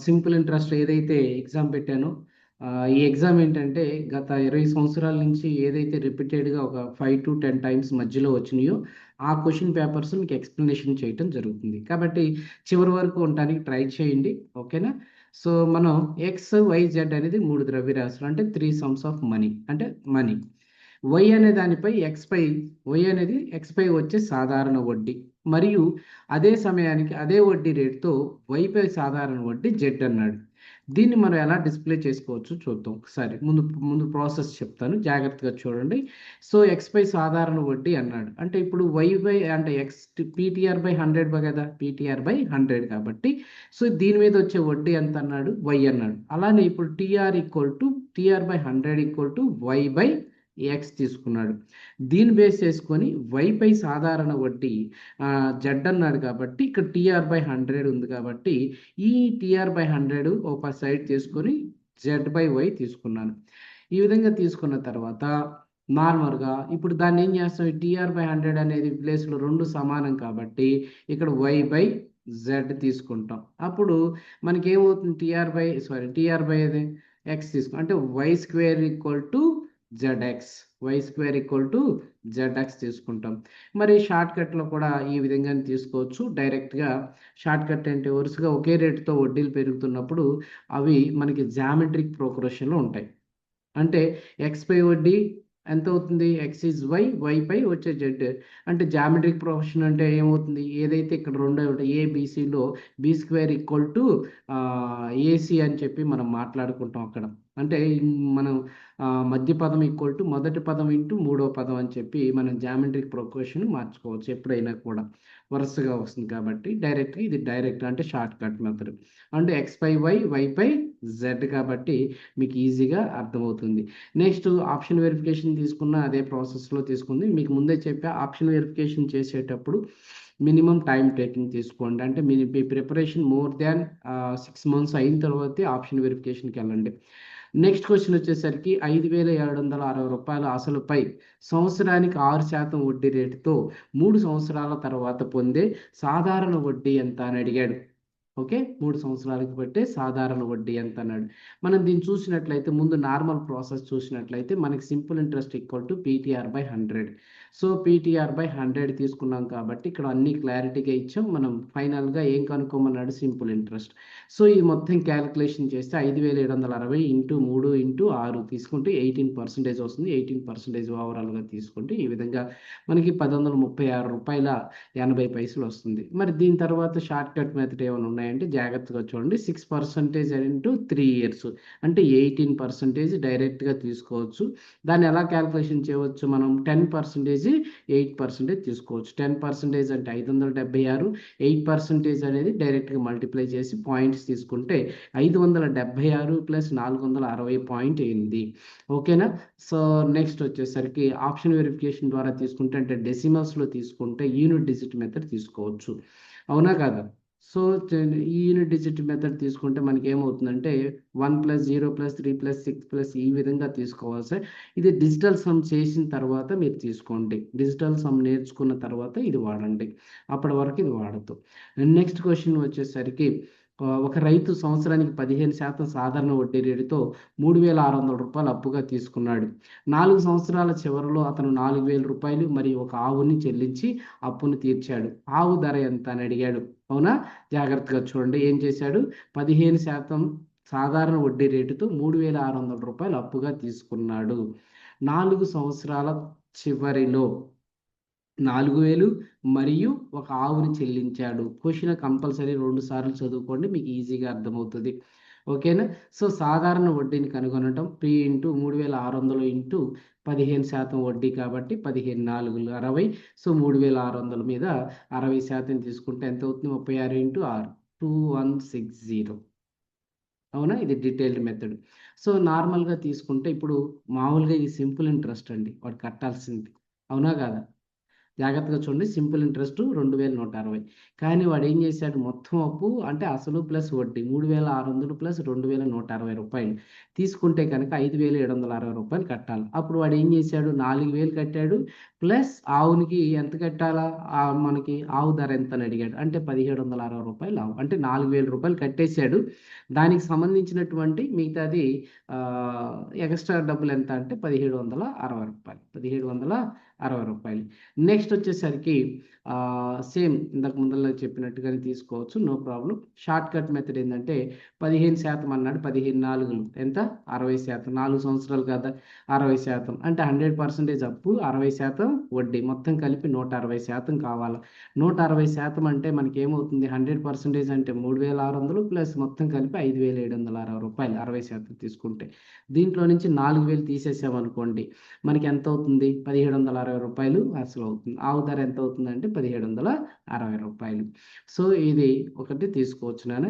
Simple interest ఏదైతే exam పెట్టానో ఈ ఎగ్జామ్ ఏంటంటే గత 20 సంవత్సరాల నుంచి ఏదైతే రిపీటెడ్గా ఒక 5 to 10 టైమ్స్ మధ్యలో వచ్చినాయో ఆ క్వశ్చన్ పేపర్స్ మీకు ఎక్స్ప్లెనేషన్ చేయటం జరుగుతుంది. కాబట్టి చివరి వరకు ఉండటానికి ట్రై చేయండి. ఓకేనా? సో మనం XYZ అనేది 3 ద్రవ్యరాశులు, అంటే 3 సమ్స్ ఆఫ్ మనీ, అంటే మనీ. వై అనే దానిపై వై అనేది ఎక్స్పై వచ్చే సాధారణ వడ్డీ, మరియు అదే సమయానికి అదే వడ్డీ రేటుతో వైపై సాధారణ వడ్డీ జెడ్ అన్నాడు. దీన్ని మనం ఎలా డిస్ప్లే చేసుకోవచ్చు చూద్దాం ఒకసారి. ముందు ముందు ప్రాసెస్ చెప్తాను, జాగ్రత్తగా చూడండి. సో ఎక్స్పై సాధారణ వడ్డీ అన్నాడు అంటే ఇప్పుడు వైపై అంటే PTR/100 కదా, PTR/100 కాబట్టి సో దీని మీద వచ్చే వడ్డీ ఎంత అన్నాడు, వై అన్నాడు. అలానే ఇప్పుడు TR/100 y/x తీసుకున్నాడు. దీన్ని బేస్ చేసుకొని వైపై సాధారణ వడ్డీ జెడ్ అన్నాడు కాబట్టి ఇక్కడ TR/100 ఉంది కాబట్టి ఈ TR/100 ఒక సైడ్ తీసుకొని Z/y తీసుకున్నాను. ఈ విధంగా తీసుకున్న తర్వాత నార్మల్గా ఇప్పుడు దాన్ని ఏం చేస్తాం, ఈ TR/100 అనేది ప్లేస్లో రెండు సమానం కాబట్టి ఇక్కడ y/z తీసుకుంటాం. అప్పుడు మనకి ఏమవుతుంది, TR/x తీసుకుంటాం అంటే y² = ZX తీసుకుంటాం. మరి షార్ట్ కట్లో కూడా ఈ విధంగా తీసుకోవచ్చు. డైరెక్ట్గా షార్ట్ కట్ అంటే వరుసగా ఒకే రేటుతో వడ్డీలు పెరుగుతున్నప్పుడు అవి మనకి జామెట్రిక్ ప్రోగ్రెషన్లో ఉంటాయి. అంటే ఎక్స్పై వడ్డీ ఎంత అవుతుంది, ఎక్స్ ఈజ్ వై పై వచ్చే జెడ్. అంటే జామెట్రిక్ ప్రోగ్రెషన్ అంటే ఏమవుతుంది, ఏదైతే ఇక్కడ రెండో ఉంటాయి ఏబిసిలో B² AC అని చెప్పి మనం మాట్లాడుకుంటాం అక్కడ. అంటే మనం మధ్య పదం మొదటి పదం ఇంటూ మూడో పదం అని చెప్పి మనం జామెట్రిక్ ప్రోగ్రెషన్ మార్చుకోవచ్చు ఎప్పుడైనా కూడా, వరుసగా వస్తుంది కాబట్టి. ఇది డైరెక్ట్ అంటే షార్ట్ కట్ మెథడ్. అంటే X/Y/Z కాబట్టి మీకు ఈజీగా అర్థమవుతుంది. నెక్స్ట్ ఆప్షన్ వెరిఫికేషన్ తీసుకున్న అదే ప్రాసెస్లో తీసుకుంది. మీకు ముందే చెప్పా, ఆప్షన్ వెరిఫికేషన్ చేసేటప్పుడు మినిమం టైం టేకింగ్ తీసుకోండి. అంటే మీ ప్రిపరేషన్ మోర్ దాన్ 6 months అయిన తర్వాతే ఆప్షన్ వెరిఫికేషన్కి వెళ్ళండి. నెక్స్ట్ క్వశ్చన్ వచ్చేసరికి 5,760 రూపాయల అసలుపై సంవత్సరానికి 6% వడ్డీ రేటుతో 3 సంవత్సరాల తర్వాత పొందే సాధారణ వడ్డీ ఎంత అని అడిగాడు. ఓకే, 3 సంవత్సరాలకు బట్టే సాధారణ వడ్డీ ఎంత అన్నాడు. మనం దీన్ని చూసినట్లయితే ముందు నార్మల్ ప్రాసెస్ చూసినట్లయితే మనకి simple interest PTR/100. So PTR/100 తీసుకున్నాం కాబట్టి ఇక్కడ అన్ని క్లారిటీగా ఇచ్చాం. మనం ఫైనల్గా ఏం కనుక్కోమన్నాడు, సింపుల్ ఇంట్రెస్ట్. సో ఈ మొత్తం క్యాలిక్యులేషన్ చేస్తే 5,760 ఇంటూ 3 ఇంటూ 6 తీసుకుంటే 18% వస్తుంది. 18% ఓవరాల్గా తీసుకుంటే ఈ విధంగా మనకి 1,136 రూపాయల 80 పైసలు వస్తుంది. మరి దీని తర్వాత షార్ట్ కట్ మెథడ్ ఏమైనా ఉన్నాయంటే జాగ్రత్తగా చూడండి. 6% ఇంటూ 3 years అంటే 18% డైరెక్ట్గా తీసుకోవచ్చు. దాన్ని ఎలా క్యాలిక్యులేషన్ చేయవచ్చు, మనం 10% 8% తీసుకోవచ్చు. 10% అంటే 576, 8% అనేది డైరెక్ట్గా మల్టిప్లై చేసి పాయింట్స్ తీసుకుంటే 576 + 460.8. ఓకేనా? సో నెక్స్ట్ వచ్చేసరికి ఆప్షన్ వెరిఫికేషన్ ద్వారా తీసుకుంటే అంటే డెసిమల్స్లో తీసుకుంటే యూనిట్ డిజిట్ మెథడ్ తీసుకోవచ్చు. అవునా కాదా? సో ఈ యూనిట్ డిజిట్ మెథడ్ తీసుకుంటే మనకి ఏమవుతుందంటే 1 + 0 + 3 + 6 ఈ విధంగా తీసుకోవాలి. ఇది డిజిటల్ సమ్ చేసిన తర్వాత మీరు తీసుకోండి. డిజిటల్ సమ్ నేర్చుకున్న తర్వాత ఇది వాడండి, అప్పటి వరకు ఇది వాడద్దు. నెక్స్ట్ క్వశ్చన్ వచ్చేసరికి ఒక రైతు సంవత్సరానికి 15% సాధారణ వడ్డీ రేటుతో 3,600 రూపాయలు అప్పుగా తీసుకున్నాడు. 4 సంవత్సరాల చివరిలో అతను 4,000 రూపాయలు మరియు ఒక ఆవుని చెల్లించి అప్పును తీర్చాడు. ఆవు ధర ఎంత అని అడిగాడు. అవునా? జాగ్రత్తగా చూడండి. ఏం చేశాడు, 15% సాధారణ వడ్డీ రేటుతో 3,600 రూపాయలు అప్పుగా తీసుకున్నాడు. 4 సంవత్సరాల చివరిలో 4,000 మరియు ఒక ఆవుని చెల్లించాడు. క్వశ్చన్ కంపల్సరీ 2 సార్లు చదువుకోండి, మీకు ఈజీగా అర్థమవుతుంది. ఓకేనా? సో సాధారణ వడ్డీని కనుగొనటం P × 3,600 ఇంటూ 15% వడ్డీ కాబట్టి 15×4 = 60. సో 3,600 మీద 60% తీసుకుంటే ఎంత అవుతుంది, 36 × 6 2160. అవునా? ఇది డీటెయిల్డ్ మెథడ్. సో నార్మల్గా తీసుకుంటే ఇప్పుడు మామూలుగా ఇది సింపుల్ ఇంట్రెస్ట్ అండి, వాడు కట్టాల్సింది. అవునా కాదా? జాగ్రత్తగా చూడండి, సింపుల్ ఇంట్రెస్ట్ 2160. కానీ వాడు ఏం చేశాడు, మొత్తం అప్పు అంటే అసలు ప్లస్ వడ్డీ 3600 ప్లస్ 2160 రూపాయలు తీసుకుంటే కనుక 5760 రూపాయలు కట్టాలి. అప్పుడు వాడు ఏం చేశాడు, 4000 కట్టాడు ప్లస్ ఆవునికి ఎంత కట్టాలా, మనకి ఆవు ధర ఎంత అని అడిగాడు, అంటే 1760 రూపాయలు ఆవు, అంటే 4000 రూపాయలు కట్టేశాడు. దానికి సంబంధించినటువంటి మిగతాది ఎక్స్ట్రా డబ్బులు ఎంత అంటే 1760 రూపాయలు, 1760 రూపాయలు. నెక్స్ట్ వచ్చేసరికి సేమ్ ఇంతకు ముందర చెప్పినట్టుగానే తీసుకోవచ్చు, no problem. Shortcut method ఏంటంటే 15% అన్నాడు, 15 ఎంత 60%, 4 సంవత్సరాలు కదా 60%, అంటే 100% అప్పు 60% వడ్డీ, మొత్తం కలిపి 160% కావాలి. 160% అంటే మనకి ఏమవుతుంది, 100% అంటే 3600 ప్లస్ మొత్తం కలిపి 5760 రూపాయలు 60% తీసుకుంటే. దీంట్లో నుంచి 4000 తీసేసామనుకోండి, మనకి ఎంత అవుతుంది, 1760 రూపాయలు అసలు అవుతుంది. ఆవు ధర ఎంత అవుతుంది అంటే 1760 రూపాయలు. సో ఇది ఒకటి తీసుకోవచ్చు నేను.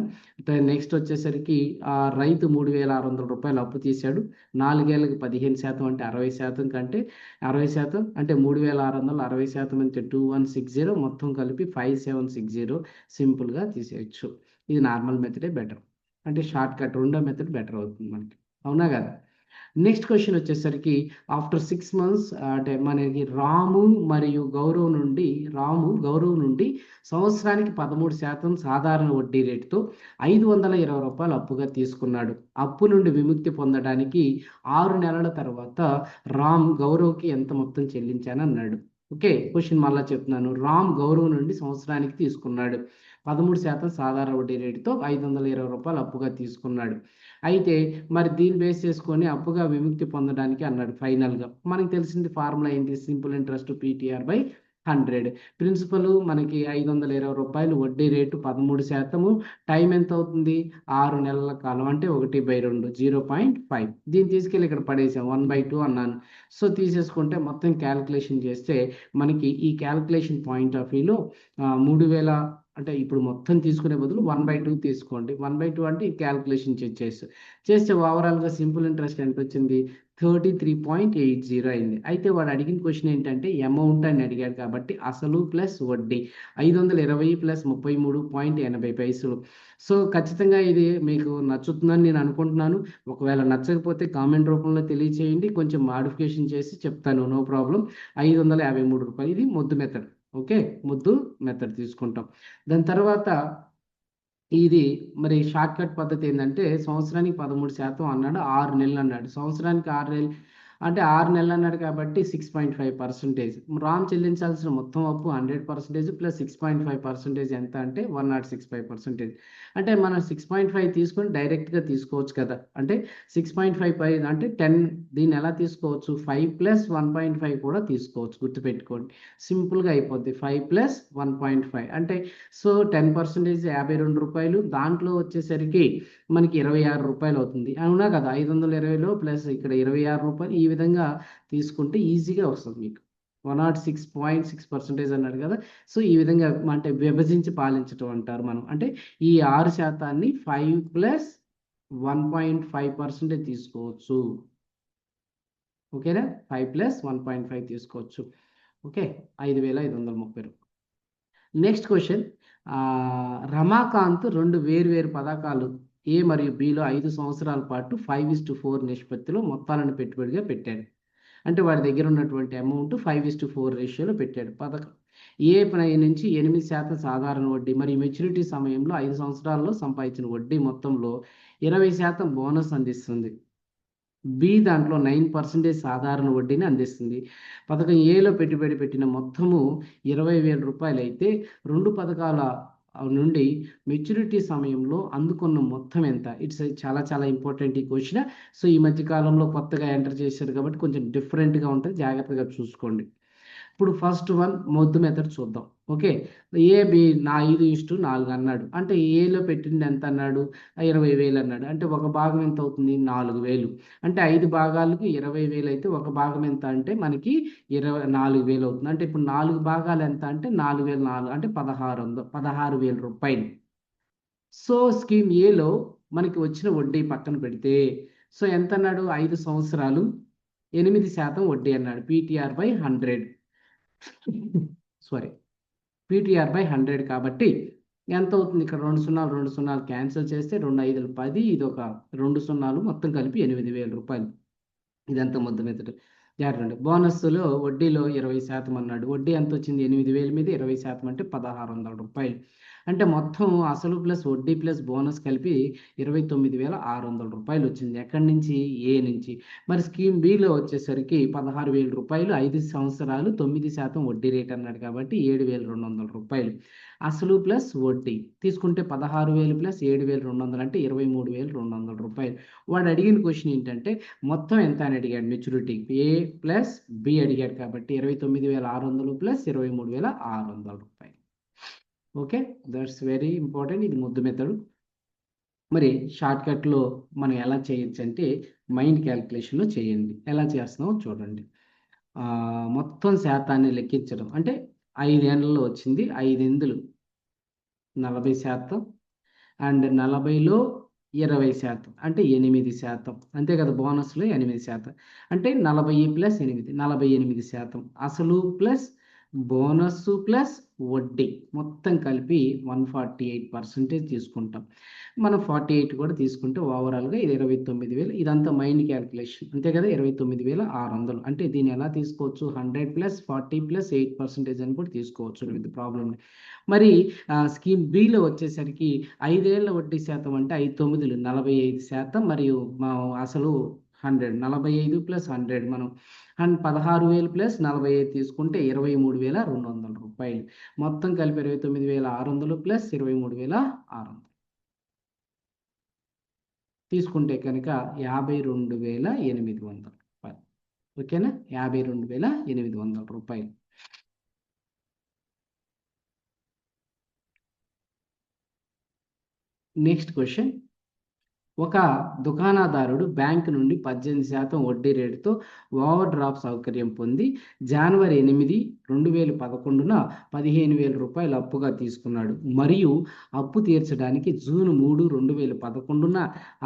నెక్స్ట్ వచ్చేసరికి రైతు 3600 రూపాయలు అప్పు తీశాడు, 4 ఏళ్ళకి 15% అంటే 60% కంటే 60% అంటే 3600, 60% అంటే 2160, మొత్తం కలిపి 5760 సింపుల్గా తీసేయచ్చు. ఇది నార్మల్ మెథడే బెటర్, అంటే షార్ట్ కట్ రెండో మెథడ్ బెటర్ అవుతుంది మనకి, అవునా కదా. నెక్స్ట్ క్వశ్చన్ వచ్చేసరికి ఆఫ్టర్ 6 months, అంటే మనకి రాము గౌరవ్ నుండి సంవత్సరానికి 13% సాధారణ వడ్డీ రేటుతో 520 రూపాయలు అప్పుగా తీసుకున్నాడు. అప్పు నుండి విముక్తి పొందడానికి 6 నెలల తర్వాత రామ్ గౌరవ్కి ఎంత మొత్తం చెల్లించాను అన్నాడు. ఓకే, క్వశ్చన్ మళ్ళా చెప్తున్నాను. రామ్ గౌరవ్ నుండి సంవత్సరానికి తీసుకున్నాడు 13% సాధారణ వడ్డీ రేటుతో 520 రూపాయలు అప్పుగా తీసుకున్నాడు. అయితే మరి దీన్ని బేస్ చేసుకొని అప్పుగా విముక్తి పొందడానికి అన్నాడు. ఫైనల్గా మనకి తెలిసింది ఫార్ములా ఏంటి, సింపుల్ ఇంట్రెస్ట్ PTR/100. ప్రిన్సిపల్ మనకి 520 రూపాయలు, వడ్డీ రేటు 13%, టైం ఎంత అవుతుంది 6 నెలల కాలం, అంటే 1/2 0.5. దీన్ని తీసుకెళ్ళి ఇక్కడ పడేసాం, 1/2 అన్నాను. సో తీసేసుకుంటే మొత్తం క్యాల్కులేషన్ చేస్తే మనకి ఈ క్యాల్కులేషన్ పాయింట్ ఆఫ్ వ్యూలో 3000, అంటే ఇప్పుడు మొత్తం తీసుకునే బదులు 1/2 తీసుకోండి. 1/2 అంటే ఈ క్యాల్కులేషన్ చేస్తే ఓవరాల్గా సింపుల్ ఇంట్రెస్ట్ ఎంత వచ్చింది, 33.80 అయింది. అయితే వాడు అడిగిన క్వశ్చన్ ఏంటంటే అమౌంట్ అని అడిగాడు కాబట్టి అసలు ప్లస్ వడ్డీ 520 ప్లస్ 33.80. సో ఖచ్చితంగా ఇది మీకు నచ్చుతుందని నేను అనుకుంటున్నాను. ఒకవేళ నచ్చకపోతే కామెంట్ రూపంలో తెలియచేయండి, కొంచెం మాడిఫికేషన్ చేసి చెప్తాను, నో ప్రాబ్లం. 553 రూపాయలు, ఇది ముద్దు మెథడ్. ఓకే, ముద్దు మెథడ్ తీసుకుంటాం. దాని తర్వాత ఇది మరి షార్ట్ కట్ పద్ధతి ఏంటంటే సంవత్సరానికి 13% అన్నాడు, 6 నెలలు అన్నాడు. సంవత్సరానికి 6 నెలలు అంటే 6 నెలలు అన్నాడు కాబట్టి 6.5%. రామ్ చెల్లించాల్సిన మొత్తం అప్పు 100% ప్లస్ 6.5% ఎంత అంటే 106.5%. అంటే మనం 6.5 తీసుకొని డైరెక్ట్గా తీసుకోవచ్చు కదా, అంటే 6.5 అంటే 10. దీన్ని ఎలా తీసుకోవచ్చు, 5 ప్లస్ 1.5 కూడా తీసుకోవచ్చు, గుర్తుపెట్టుకోండి, సింపుల్గా అయిపోద్ది. 5 ప్లస్ 1.5 అంటే సో 10% 52 రూపాయలు, దాంట్లో వచ్చేసరికి మనకి 26 రూపాయలు అవుతుంది, అవునా కదా. 520లో ప్లస్ ఇక్కడ 26 రూపాయలు, ఈ విధంగా తీసుకుంటే ఈజీగా వస్తుంది మీకు. 106.6% అన్నాడు కదా. సో ఈ విధంగా అంటే విభజించి పాలించటం అంటారు మనం, అంటే ఈ 6% 5 ప్లస్ 1.5% తీసుకోవచ్చు. ఓకేనా, 5 ప్లస్ 1.5 తీసుకోవచ్చు. ఓకే, 5530. నెక్స్ట్ క్వశ్చన్, రమాకాంత్ 2 వేర్వేరు పథకాలు A మరియు Bలో 5 సంవత్సరాల పాటు 5:4 నిష్పత్తిలో మొత్తాలను పెట్టుబడిగా పెట్టాడు. అంటే వాడి దగ్గర ఉన్నటువంటి అమౌంట్ 5:4 రేషియోలో పెట్టాడు. పథకం ఏ నుంచి 8% సాధారణ వడ్డీ మరియు మెచ్యూరిటీ సమయంలో 5 సంవత్సరాల్లో సంపాదించిన వడ్డీ మొత్తంలో 20% బోనస్ అందిస్తుంది. బి దాంట్లో 9% సాధారణ వడ్డీని అందిస్తుంది. పథకం ఏలో పెట్టుబడి పెట్టిన మొత్తము 20,000 రూపాయలు అయితే 2 పథకాల నుండి మెచ్యూరిటీ సమయంలో అందుకున్న మొత్తం ఎంత. ఇట్స్ చాలా చాలా ఇంపార్టెంట్ ఈ క్వశ్చన్. సో ఈ మధ్య కాలంలో కొత్తగా ఎంటర్ చేశారు కాబట్టి కొంచెం డిఫరెంట్గా ఉంటుంది, జాగ్రత్తగా చూసుకోండి. ఇప్పుడు ఫస్ట్ వన్ మొద్దు మెథడ్ చూద్దాం. ఓకే, బి 5:4 అన్నాడు, అంటే ఏలో పెట్టింది ఎంత అన్నాడు, 20,000 అన్నాడు, అంటే ఒక భాగం ఎంత అవుతుంది 4,000. అంటే 5 భాగాలకు 20,000 అయితే ఒక భాగం ఎంత అంటే మనకి 4,000 అవుతుంది. అంటే ఇప్పుడు 4 భాగాలు ఎంత అంటే 4,000 అంటే 16,000 రూపాయలు. సో స్కీమ్ ఏలో మనకి వచ్చిన వడ్డీ పక్కన పెడితే సో ఎంత అన్నాడు, 5 సంవత్సరాలు 8% వడ్డీ అన్నాడు, PTR/100. సారీ పీటీఆర్ బై 100 కాబట్టి ఎంత అవుతుంది? ఇక్కడ 2 సున్నాలు 2 సున్నాలు క్యాన్సిల్ చేస్తే 2 5లు 10, ఇది ఒక 2 సున్నాలు మొత్తం కలిపి 8,000 రూపాయలు. ఇదంతా ముద్ద మెత్తడు. జాగ్రత్త. బోనస్సులో వడ్డీలో 20% అన్నాడు. వడ్డీ ఎంత వచ్చింది? 8,000 మీద 20% అంటే 1,600 రూపాయలు. అంటే మొత్తం అసలు ప్లస్ వడ్డీ ప్లస్ బోనస్ కలిపి 29,600 రూపాయలు వచ్చింది. ఎక్కడి నుంచి? ఏ నుంచి. మరి స్కీమ్ బిలో వచ్చేసరికి 16,000 రూపాయలు, 5 సంవత్సరాలు 9% వడ్డీ రేట్ అన్నాడు కాబట్టి 7,200 రూపాయలు. అసలు ప్లస్ వడ్డీ తీసుకుంటే 16,000 ప్లస్ 7,200 అంటే 23,200 రూపాయలు. వాడు అడిగిన క్వశ్చన్ ఏంటంటే మొత్తం ఎంత అని అడిగాడు? మెచ్యూరిటీ ఏ ప్లస్ బి అడిగాడు కాబట్టి 29,600 ప్లస్ 23,600 రూపాయలు. Okay, that's very important. ఇది ముద్దు మెథడు. మరి షార్ట్కట్లో మనం ఎలా చేయొచ్చు అంటే మైండ్ క్యాలిక్యులేషన్లో చేయండి. ఎలా చేస్తున్నామో చూడండి. మొత్తం శాతాన్ని లెక్కించడం అంటే 5 ఏళ్లలో వచ్చింది. 5 40% అండ్ 40లో 20% అంటే 8% అంతే కదా. బోనస్లో 8% అంటే 40 ప్లస్ 8 48%. అసలు ప్లస్ బోనస్ ప్లస్ వడ్డీ మొత్తం కలిపి 148% తీసుకుంటాం. మనం 48 కూడా తీసుకుంటే ఓవరాల్గా ఇది 29,000. ఇదంతా మైండ్ క్యాలిక్యులేషన్ అంతే కదా. 29,600 అంటే దీన్ని ఎలా తీసుకోవచ్చు? 100 ప్లస్ 40 ప్లస్ 8% అని కూడా తీసుకోవచ్చు విత్ ప్రాబ్లం. మరి స్కీమ్ బిలో వచ్చేసరికి 5 ఏళ్ల వడ్డీ శాతం అంటే 5 9లు 45%, మరియు అసలు 100 45 ప్లస్ 100 మనం 16,000 ప్లస్ 45 తీసుకుంటే 23,200 రూపాయలు. మొత్తం కలిపి 29,600 ప్లస్ 23,600 తీసుకుంటే కనుక 52,800 రూపాయలు. ఓకేనా? 52,800 రూపాయలు. Next question. ఒక దుకాణదారుడు బ్యాంకు నుండి 18% వడ్డీ రేటుతో ఓవర్ డ్రాఫ్ట్ సౌకర్యం పొంది జనవరి 8, 2011న 15,000 రూపాయలు అప్పుగా తీసుకున్నాడు. మరియు అప్పు తీర్చడానికి జూన్ 3, 2011న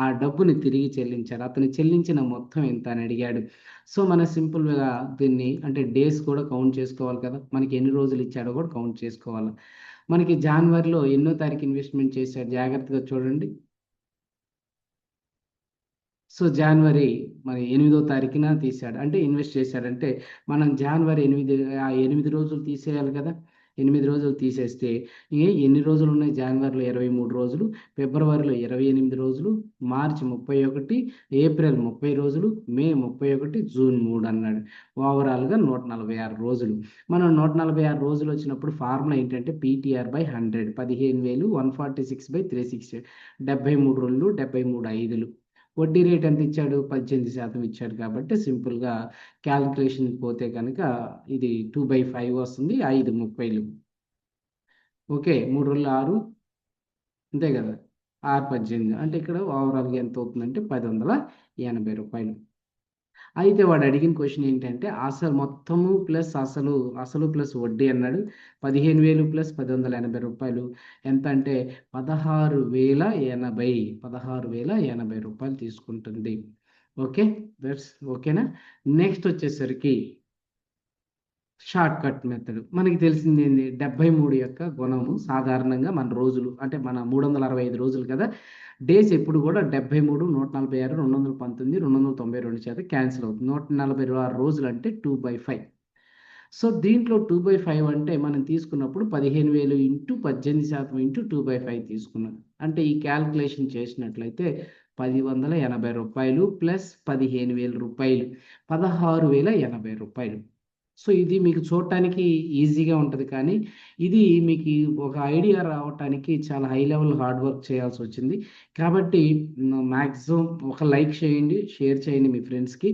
ఆ డబ్బుని తిరిగి చెల్లించారు. అతను చెల్లించిన మొత్తం ఎంత అని అడిగాడు. సో మన సింపుల్గా దీన్ని అంటే డేస్ కూడా కౌంట్ చేసుకోవాలి కదా. మనకి ఎన్ని రోజులు ఇచ్చాడో కూడా కౌంట్ చేసుకోవాలి. మనకి జనవరిలో ఎన్నో తారీఖు ఇన్వెస్ట్మెంట్ చేశాడు? జాగ్రత్తగా చూడండి. సో జనవరి మరి 8వ తారీఖున తీశాడు అంటే ఇన్వెస్ట్ చేశాడంటే మనం జనవరి 8 రోజులు తీసేయాలి కదా. 8 రోజులు తీసేస్తే ఎన్ని రోజులు ఉన్నాయి? జనవరిలో 23 రోజులు, ఫిబ్రవరిలో 28 రోజులు, మార్చి 31, ఏప్రిల్ 30 రోజులు, మే 31, జూన్ 3 అన్నాడు. ఓవరాల్గా 146 రోజులు. మనం 146 రోజులు వచ్చినప్పుడు ఫార్ములా ఏంటంటే పీటీఆర్ బై 100 15,000 146/360 73 రోజులు 73 5లు. వడ్డీ రేట్ ఎంత ఇచ్చాడు? 18% ఇచ్చాడు కాబట్టి సింపుల్గా క్యాలిక్యులేషన్ పోతే కనుక ఇది 2/5 వస్తుంది. 5 30లు. ఓకే, 3 రోజులు 6 అంతే కదా. 6 18 అంటే ఇక్కడ ఓవరాల్గా ఎంత అవుతుందంటే 1,080 రూపాయలు. అయితే వాడు అడిగిన క్వశ్చన్ ఏంటంటే అసలు మొత్తము ప్లస్ అసలు ప్లస్ వడ్డీ అన్నాడు. 15,000 ప్లస్ 1,080 రూపాయలు ఎంత అంటే 16,080 16,080 రూపాయలు తీసుకుంటుంది. ఓకే, దట్స్ ఓకేనా. నెక్స్ట్ వచ్చేసరికి షార్ట్ కట్ మెథడ్. మనకి తెలిసింది ఏంది? 73 యొక్క గుణము సాధారణంగా మన రోజులు అంటే మన 365 రోజులు కదా. డేస్ ఎప్పుడు కూడా 73, 146, 219, 292 చేత క్యాన్సిల్ అవుతుంది. 146 రోజులు అంటే 2/5. సో దీంట్లో 2/5 అంటే మనం తీసుకున్నప్పుడు 15,000 ఇంటూ 18% ఇంటూ 2/5 తీసుకున్నాం. అంటే ఈ క్యాల్కులేషన్ చేసినట్లయితే 1,080 రూపాయలు ప్లస్ 15,000 రూపాయలు 16,080 రూపాయలు. సో ఇది మీకు చూడటానికి ఈజీగా ఉంటుంది కానీ ఇది మీకు ఒక ఐడియా రావటానికి చాలా హై లెవెల్ హార్డ్ వర్క్ చేయాల్సి వచ్చింది. కాబట్టి మ్యాక్సిమం ఒక లైక్ చేయండి, షేర్ చేయండి మీ ఫ్రెండ్స్కి.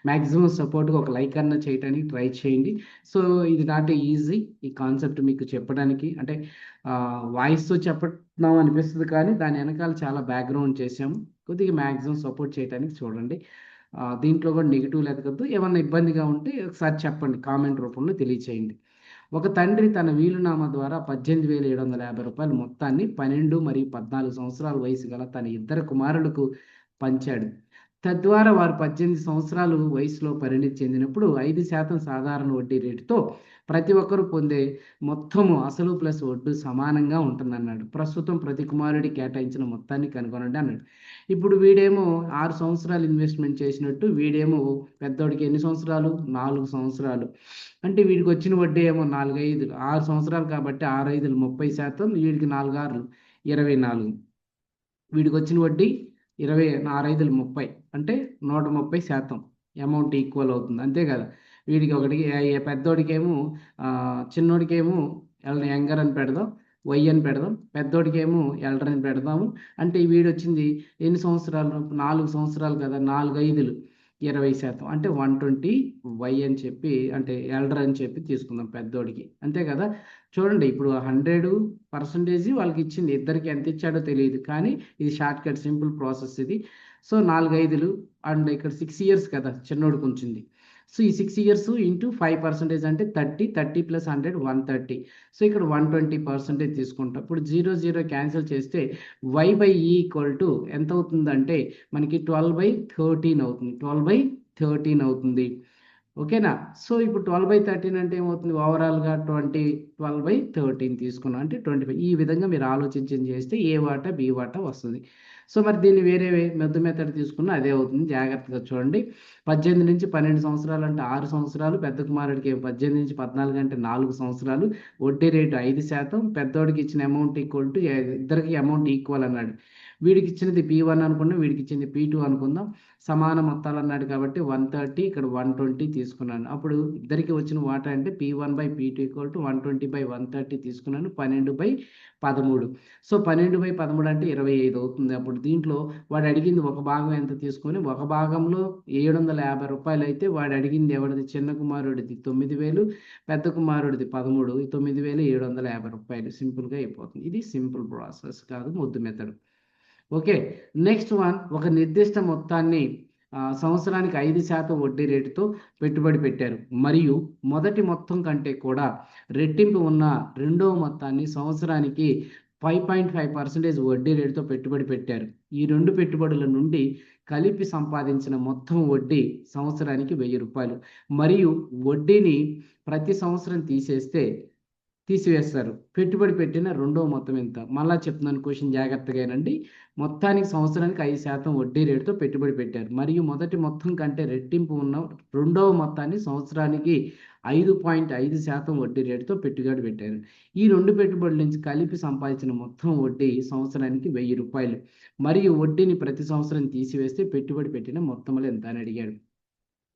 మ్యాక్సిమం సపోర్ట్గా ఒక లైక్ అన్న చేయడానికి ట్రై చేయండి. సో ఇది నాట్ ఈజీ ఈ కాన్సెప్ట్ మీకు చెప్పడానికి. అంటే వాయిస్తో చెప్పడం అనిపిస్తుంది కానీ దాని వెనకాల చాలా బ్యాక్గ్రౌండ్ చేసాము. కొద్దిగా మ్యాక్సిమం సపోర్ట్ చేయడానికి చూడండి. దీంట్లో కూడా నెగిటివ్ ఎదగద్దు. ఏమన్నా ఇబ్బందిగా ఉంటే ఒకసారి చెప్పండి, కామెంట్ రూపంలో తెలియచేయండి. ఒక తండ్రి తన వీలునామా ద్వారా 18,750 రూపాయలు మొత్తాన్ని 12 మరియు 14 సంవత్సరాల వయసు గల తన 2 కుమారులకు పంచాడు. తద్వారా వారు 18 సంవత్సరాలు వయసులో పరిణితి చెందినప్పుడు 5% సాధారణ వడ్డీ రేటుతో ప్రతి ఒక్కరు పొందే మొత్తము అసలు ప్లస్ వడ్డీ సమానంగా ఉంటుందన్నాడు. ప్రస్తుతం ప్రతి కుమారుడి కేటాయించిన మొత్తాన్ని కనుగొనండి అన్నాడు. ఇప్పుడు వీడేమో 6 సంవత్సరాలు ఇన్వెస్ట్మెంట్ చేసినట్టు, వీడేమో పెద్దోడికి ఎన్ని సంవత్సరాలు? 4 సంవత్సరాలు. అంటే వీడికి వచ్చిన వడ్డీ ఏమో 4, 5 6 సంవత్సరాలు కాబట్టి 6, 5 30%, వీడికి 4, 6 24. వీడికి వచ్చిన వడ్డీ 20, 6, 5 30 అంటే 130% అమౌంట్ ఈక్వల్ అవుతుంది. అంతే కదా. వీడికి ఒకటికి పెద్దోడికేమో చిన్నోడికేమో యంగర్ అని పెడదాం, వై అని పెడదాం, పెద్దోడికేమో ఎల్డర్ అని పెడదాము. అంటే వీడొచ్చింది ఎన్ని సంవత్సరాలు? 4 సంవత్సరాలు కదా. 4, 5 20% అంటే 120 వై అని చెప్పి, అంటే ఎల్డర్ అని చెప్పి తీసుకుందాం పెద్దోడికి. అంతే కదా. చూడండి ఇప్పుడు 100% వాళ్ళకి ఇచ్చింది. ఇద్దరికి ఎంత ఇచ్చాడో తెలియదు, కానీ ఇది షార్ట్ కట్ సింపుల్ ప్రాసెస్ ఇది. సో 4, 5 అండ్ ఇక్కడ 6 ఇయర్స్ కదా చిన్నోడికి ఉంచింది. సో ఈ 6 ఇయర్స్ ఇంటూ 5% అంటే 30, 30 + 100 130. సో ఇక్కడ 120% తీసుకుంటాం. ఇప్పుడు 0, 0 క్యాన్సిల్ చేస్తే y/e ఎంత అవుతుందంటే మనకి 12/13 అవుతుంది. 12/13 అవుతుంది. ఓకేనా. సో ఇప్పుడు 12/13 అంటే ఏమవుతుంది? ఓవరాల్గా 12/13 తీసుకున్నాం అంటే 25. ఈ విధంగా మీరు ఆలోచించి చేస్తే ఏ వాటా బి వాటా వస్తుంది. సో మరి దీన్ని వేరే మెథడ్ తీసుకున్నా అదే అవుతుంది. జాగ్రత్తగా చూడండి. 18 నుంచి 12 సంవత్సరాలు అంటే 6 సంవత్సరాలు, పెద్ద కుమారుడికి 18 నుంచి 14 అంటే 4 సంవత్సరాలు, వడ్డీ రేటు 5%, పెద్దోడికి ఇచ్చిన అమౌంట్ ఈక్వల్ టు ఇద్దరికి అమౌంట్ ఈక్వల్ అన్నాడు. వీడికి ఇచ్చినది P1 అనుకున్నాం, వీడికి ఇచ్చింది P2 అనుకుందాం. సమాన మొత్తాలు అన్నాడు కాబట్టి 130, ఇక్కడ 120 తీసుకున్నాను. అప్పుడు ఇద్దరికి వచ్చిన వాటా అంటే P1/P2 = 120/130 తీసుకున్నాను. 12/13. సో 12/13 అంటే 25 అవుతుంది. అప్పుడు దీంట్లో వాడు అడిగింది ఒక భాగం ఎంత తీసుకొని, ఒక భాగంలో ₹750 అయితే వాడు అడిగింది ఎవరిది? చిన్న కుమారుడిది 9,000, పెద్ద కుమారుడిది 13, 9,750 సింపుల్గా అయిపోతుంది. ఇది సింపుల్ ప్రాసెస్ కాదు, మొద్దు మెథడ్. ఓకే. నెక్స్ట్ వన్, ఒక నిర్దిష్ట మొత్తాన్ని సంవత్సరానికి 5% వడ్డీ రేటుతో పెట్టుబడి పెట్టారు మరియు మొదటి మొత్తం కంటే కూడా రెట్టింపు ఉన్న రెండవ మొత్తాన్ని సంవత్సరానికి 5.5% వడ్డీ రేటుతో పెట్టుబడి పెట్టారు. ఈ రెండు పెట్టుబడుల నుండి కలిపి సంపాదించిన మొత్తం వడ్డీ సంవత్సరానికి ₹1000 మరియు వడ్డీని ప్రతి సంవత్సరం తీసివేస్తారు. పెట్టుబడి పెట్టిన రెండవ మొత్తం ఎంత? మళ్ళా చెప్తున్నాను, క్వశ్చన్ జాగ్రత్తగా వినండి. మొత్తానికి సంవత్సరానికి 5% వడ్డీ రేటుతో పెట్టుబడి పెట్టారు మరియు మొదటి మొత్తం కంటే రెట్టింపు ఉన్న రెండవ మొత్తాన్ని సంవత్సరానికి 5.5% వడ్డీ రేటుతో పెట్టుబడి పెట్టారు. ఈ రెండు పెట్టుబడుల నుంచి కలిపి సంపాదించిన మొత్తం వడ్డీ సంవత్సరానికి ₹1000 మరియు వడ్డీని ప్రతి సంవత్సరం తీసివేస్తే పెట్టుబడి పెట్టిన మొత్తంలో ఎంత అని అడిగాడు.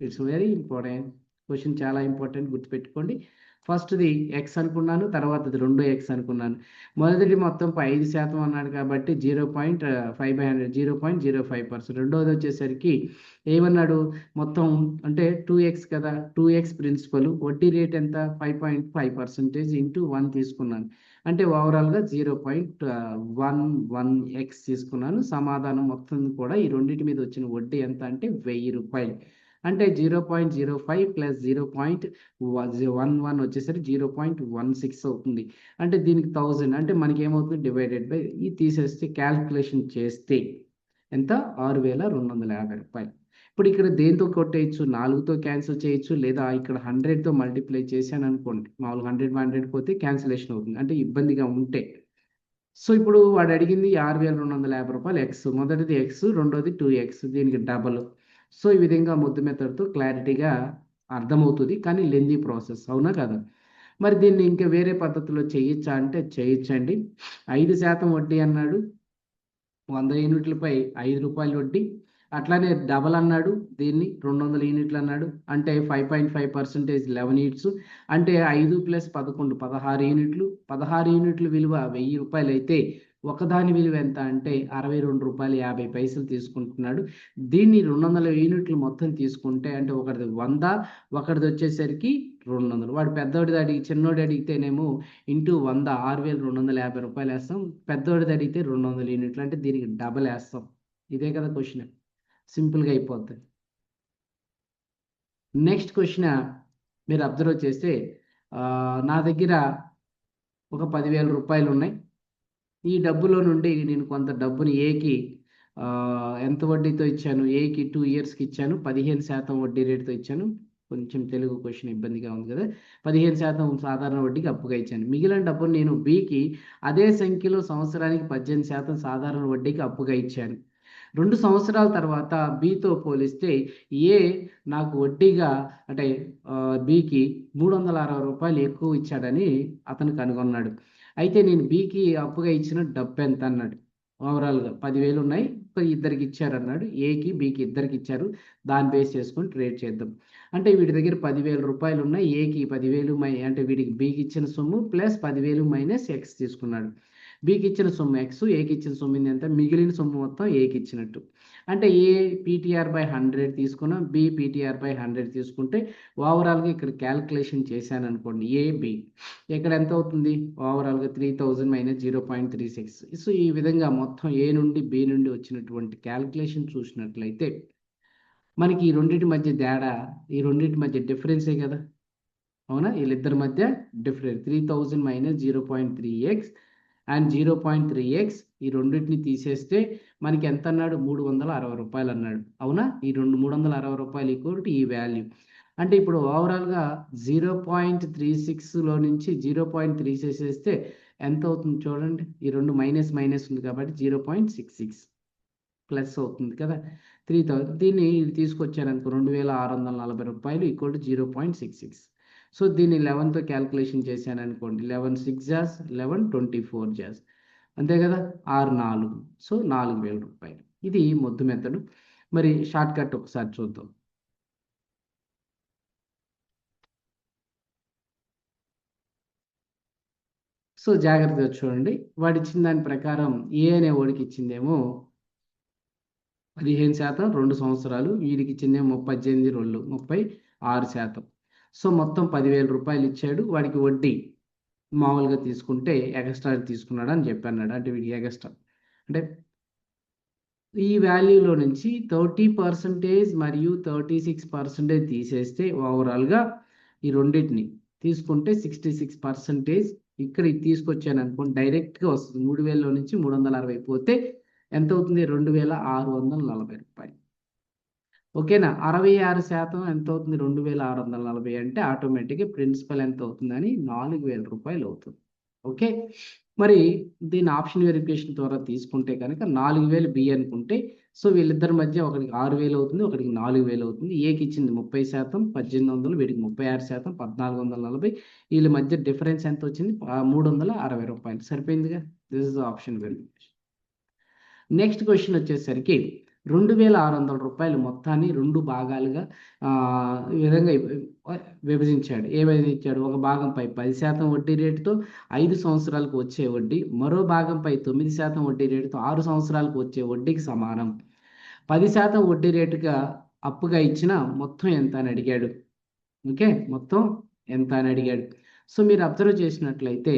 ఇట్స్ వెరీ ఇంపార్టెంట్ క్వశ్చన్, చాలా ఇంపార్టెంట్, గుర్తుపెట్టుకోండి. ఫస్ట్ది ఎక్స్ అనుకున్నాను, తర్వాతది 2x అనుకున్నాను. మొదటి మొత్తం 5% అన్నాడు కాబట్టి 0.5/100 0.05%. రెండవది వచ్చేసరికి ఏమన్నాడు? మొత్తం అంటే 2x కదా, 2x ప్రిన్సిపల్, వడ్డీ రేట్ ఎంత? 5.5% ఇంటూ 1 తీసుకున్నాను. అంటే ఓవరాల్గా 0.11x తీసుకున్నాను. సమాధానం మొత్తం కూడా ఈ రెండింటి మీద వచ్చిన వడ్డీ ఎంత అంటే ₹1000. అంటే 0.05 + 0.11 వచ్చేసరికి 0.16 అవుతుంది. అంటే దీనికి 1000 అంటే మనకి ఏమవుతుంది? డివైడెడ్ బై ఈ తీసేస్తే క్యాల్కులేషన్ చేస్తే ఎంత? ₹6250. ఇప్పుడు ఇక్కడ దేంతో కొట్టేయచ్చు? 4తో క్యాన్సిల్ చేయొచ్చు, లేదా ఇక్కడ 100తో మల్టిప్లై చేశాను అనుకోండి. మామూలుగా 100 పోతే క్యాన్సిలేషన్ అవుతుంది, అంటే ఇబ్బందిగా ఉంటే. సో ఇప్పుడు వాడు అడిగింది ₹6250 ఎక్స్. మొదటిది ఎక్స్, రెండోది 2x, దీనికి డబల్. సో ఈ విధంగా ముద్దు మెథడ్తో క్లారిటీగా అర్థమవుతుంది, కానీ లెందీ ప్రాసెస్, అవునా కదా. మరి దీన్ని ఇంకా వేరే పద్ధతిలో చేయొచ్చా అంటే చేయొచ్చండి. 5% వడ్డీ అన్నాడు, 100 యూనిట్లపై ₹5 వడ్డీ. అట్లానే డబల్ అన్నాడు, దీన్ని 200 యూనిట్లు అన్నాడు, అంటే 5.5% 11 యూనిట్స్, అంటే 5 + 11 16 యూనిట్లు. 16 యూనిట్ల విలువ ₹1000 అయితే ఒకదాని విలువ ఎంత అంటే ₹62.50 తీసుకుంటున్నాడు. దీన్ని 200 యూనిట్లు మొత్తం తీసుకుంటే అంటే ఒకటిది 100, ఒకటిది వచ్చేసరికి 200. వాడు పెద్దోడిది చిన్నోడి అడిగితేనేమో ఇంటూ 100 ₹6250 వేస్తాం. పెద్దోడిది అడిగితే 200 యూనిట్లు, అంటే దీనికి డబల్ వేస్తాం. ఇదే కదా క్వశ్చన్, సింపుల్గా అయిపోద్ది. నెక్స్ట్ క్వశ్చన్ మీరు అబ్జర్వ్ చేస్తే నా దగ్గర ఒక ₹10,000 ఉన్నాయి. ఈ డబ్బులో నుండి నేను కొంత డబ్బుని ఏకి ఎంత వడ్డీతో ఇచ్చాను? ఏకి 2 ఇయర్స్కి ఇచ్చాను, 15% వడ్డీ రేటుతో ఇచ్చాను. కొంచెం తెలుగు క్వశ్చన్ ఇబ్బందిగా ఉంది కదా. 15% సాధారణ వడ్డీకి అప్పుగా ఇచ్చాను. మిగిలిన డబ్బును నేను బికి అదే సంఖ్యలో సంవత్సరానికి 18% సాధారణ వడ్డీకి అప్పుగా ఇచ్చాను. 2 సంవత్సరాల తర్వాత బితో పోలిస్తే ఏ నాకు వడ్డీగా అంటే బికి రూ. 360 ఎక్కువ ఇచ్చాడని అతను కనుగొన్నాడు. అయితే నేను బికి అప్పుగా ఇచ్చిన డబ్బు ఎంత అన్నాడు. ఓవరాల్‌గా 10,000 ఉన్నాయి. ఇద్దరికి ఇచ్చారన్నాడు. ఏకి, బికి ఇద్దరికి ఇచ్చారు. దాన్ని బేస్ చేసుకొని ట్రేడ్ చేద్దాం. అంటే వీడి దగ్గర రూ. 10,000 ఉన్నాయి. ఏకి 10,000 అంటే వీడికి బికి ఇచ్చిన సొమ్ము ప్లస్ 10,000 మైనస్ ఎక్స్ తీసుకున్నాడు. బికి ఇచ్చిన సొమ్ము ఎక్స్, ఏకి ఇచ్చిన సొమ్ము ఎంత? మిగిలిన సొమ్ము మొత్తం ఏకి ఇచ్చినట్టు. అంటే ఏ పీటీఆర్/100 తీసుకున్నాం. బి పీటీఆర్/100 తీసుకుంటే ఓవరాల్‌గా ఇక్కడ క్యాలిక్యులేషన్ చేశాననుకోండి. ఏ, బి ఇక్కడ ఎంత అవుతుంది? ఓవరాల్‌గా 3000 మైనస్ 0.36. సో, ఈ విధంగా మొత్తం ఏ నుండి బి నుండి వచ్చినటువంటి క్యాలిక్యులేషన్ చూసినట్లయితే మనకి ఈ రెండిటి మధ్య తేడా, ఈ రెండిటి మధ్య డిఫరెన్సే కదా! అవునా? వీళ్ళిద్దరి మధ్య difference 3000 minus 0.3x and 0.3x ఈ రెండిటిని తీసేస్తే మనకి ఎంత అన్నాడు? రూ. 360 అన్నాడు. అవునా? ఈ రెండు రూ. 360 ఈక్వల్ టు ఈ వాల్యూ. అంటే ఇప్పుడు ఓవరాల్‌గా 0.36లో నుంచి 0.3 చేసేస్తే ఎంత అవుతుంది చూడండి. ఈ రెండు మైనస్ మైనస్ ఉంది కాబట్టి 0.66 ప్లస్ అవుతుంది కదా! 3000 దీన్ని తీసుకొచ్చాననుకో రూ. 2,640 ఈక్వల్ టు 0.66. సో, దీన్ని 11తో క్యాలిక్యులేషన్ చేశాననుకోండి. 11 6 జాస్ 11 24 జాస్ అంతే కదా! 6 4 సో, రూ. 4,000. ఇది మొద్దు మెథడ్. మరి షార్ట్ కట్ ఒకసారి చూద్దాం. సో, జాగ్రత్తగా చూడండి. వాడిచ్చిన దాని ప్రకారం ఏ అనే వాడికి ఇచ్చిందేమో 15% 2 సంవత్సరాలు. వీడికి ఇచ్చిందేమో 18 2 36%. సో, మొత్తం రూ. 10,000 ఇచ్చాడు. వాడికి వడ్డీ మామూలుగా తీసుకుంటే ఎగస్ట్రా తీసుకున్నాడని చెప్పన్నాడు. అంటే వీడికి ఎగస్ట్రా అంటే ఈ వాల్యూలో నుంచి 30% మరియు 36% తీసేస్తే ఓవరాల్‌గా ఈ రెండిటిని తీసుకుంటే 66% ఇక్కడ ఇది తీసుకొచ్చాననుకోండి డైరెక్ట్‌గా వస్తుంది. 3000లో నుంచి 360 పోతే ఎంతవుతుంది? రూ. 2,640. ఓకేనా? 66% ఎంతవుతుంది? 2,640 అంటే ఆటోమేటిక్‌గా ప్రిన్సిపల్ ఎంతవుతుందని రూ. 4,000 అవుతుంది. ఓకే. మరి దీన్ని ఆప్షన్ వెరిఫికేషన్ ద్వారా తీసుకుంటే కనుక 4,000 బి అనుకుంటే సో, వీళ్ళిద్దరి మధ్య ఒకడికి 6,000 అవుతుంది. ఒకడికి 4,000 అవుతుంది. ఏకి ఇచ్చింది 30%, 1800 వీడికి 36%, 1,440 వీళ్ళ మధ్య డిఫరెన్స్ ఎంత వచ్చింది? రూ. 360 సరిపోయిందిగా. This is option verification. Next question వచ్చేసరికి రూ. 2,600 మొత్తాన్ని 2 భాగాలుగా ఈ విధంగా విభజించాడు. ఏ విభజించాడు? ఒక భాగంపై 10% వడ్డీ రేటుతో 5 సంవత్సరాలకు వచ్చే వడ్డీ, మరో భాగంపై 9% వడ్డీ రేటుతో 6 సంవత్సరాలకు వచ్చే వడ్డీకి సమానం. 10% వడ్డీ రేటుగా అప్పుగా ఇచ్చిన మొత్తం ఎంత అని అడిగాడు. ఓకే. మొత్తం ఎంత అని అడిగాడు. సో, మీరు అబ్జర్వ్ చేసినట్లయితే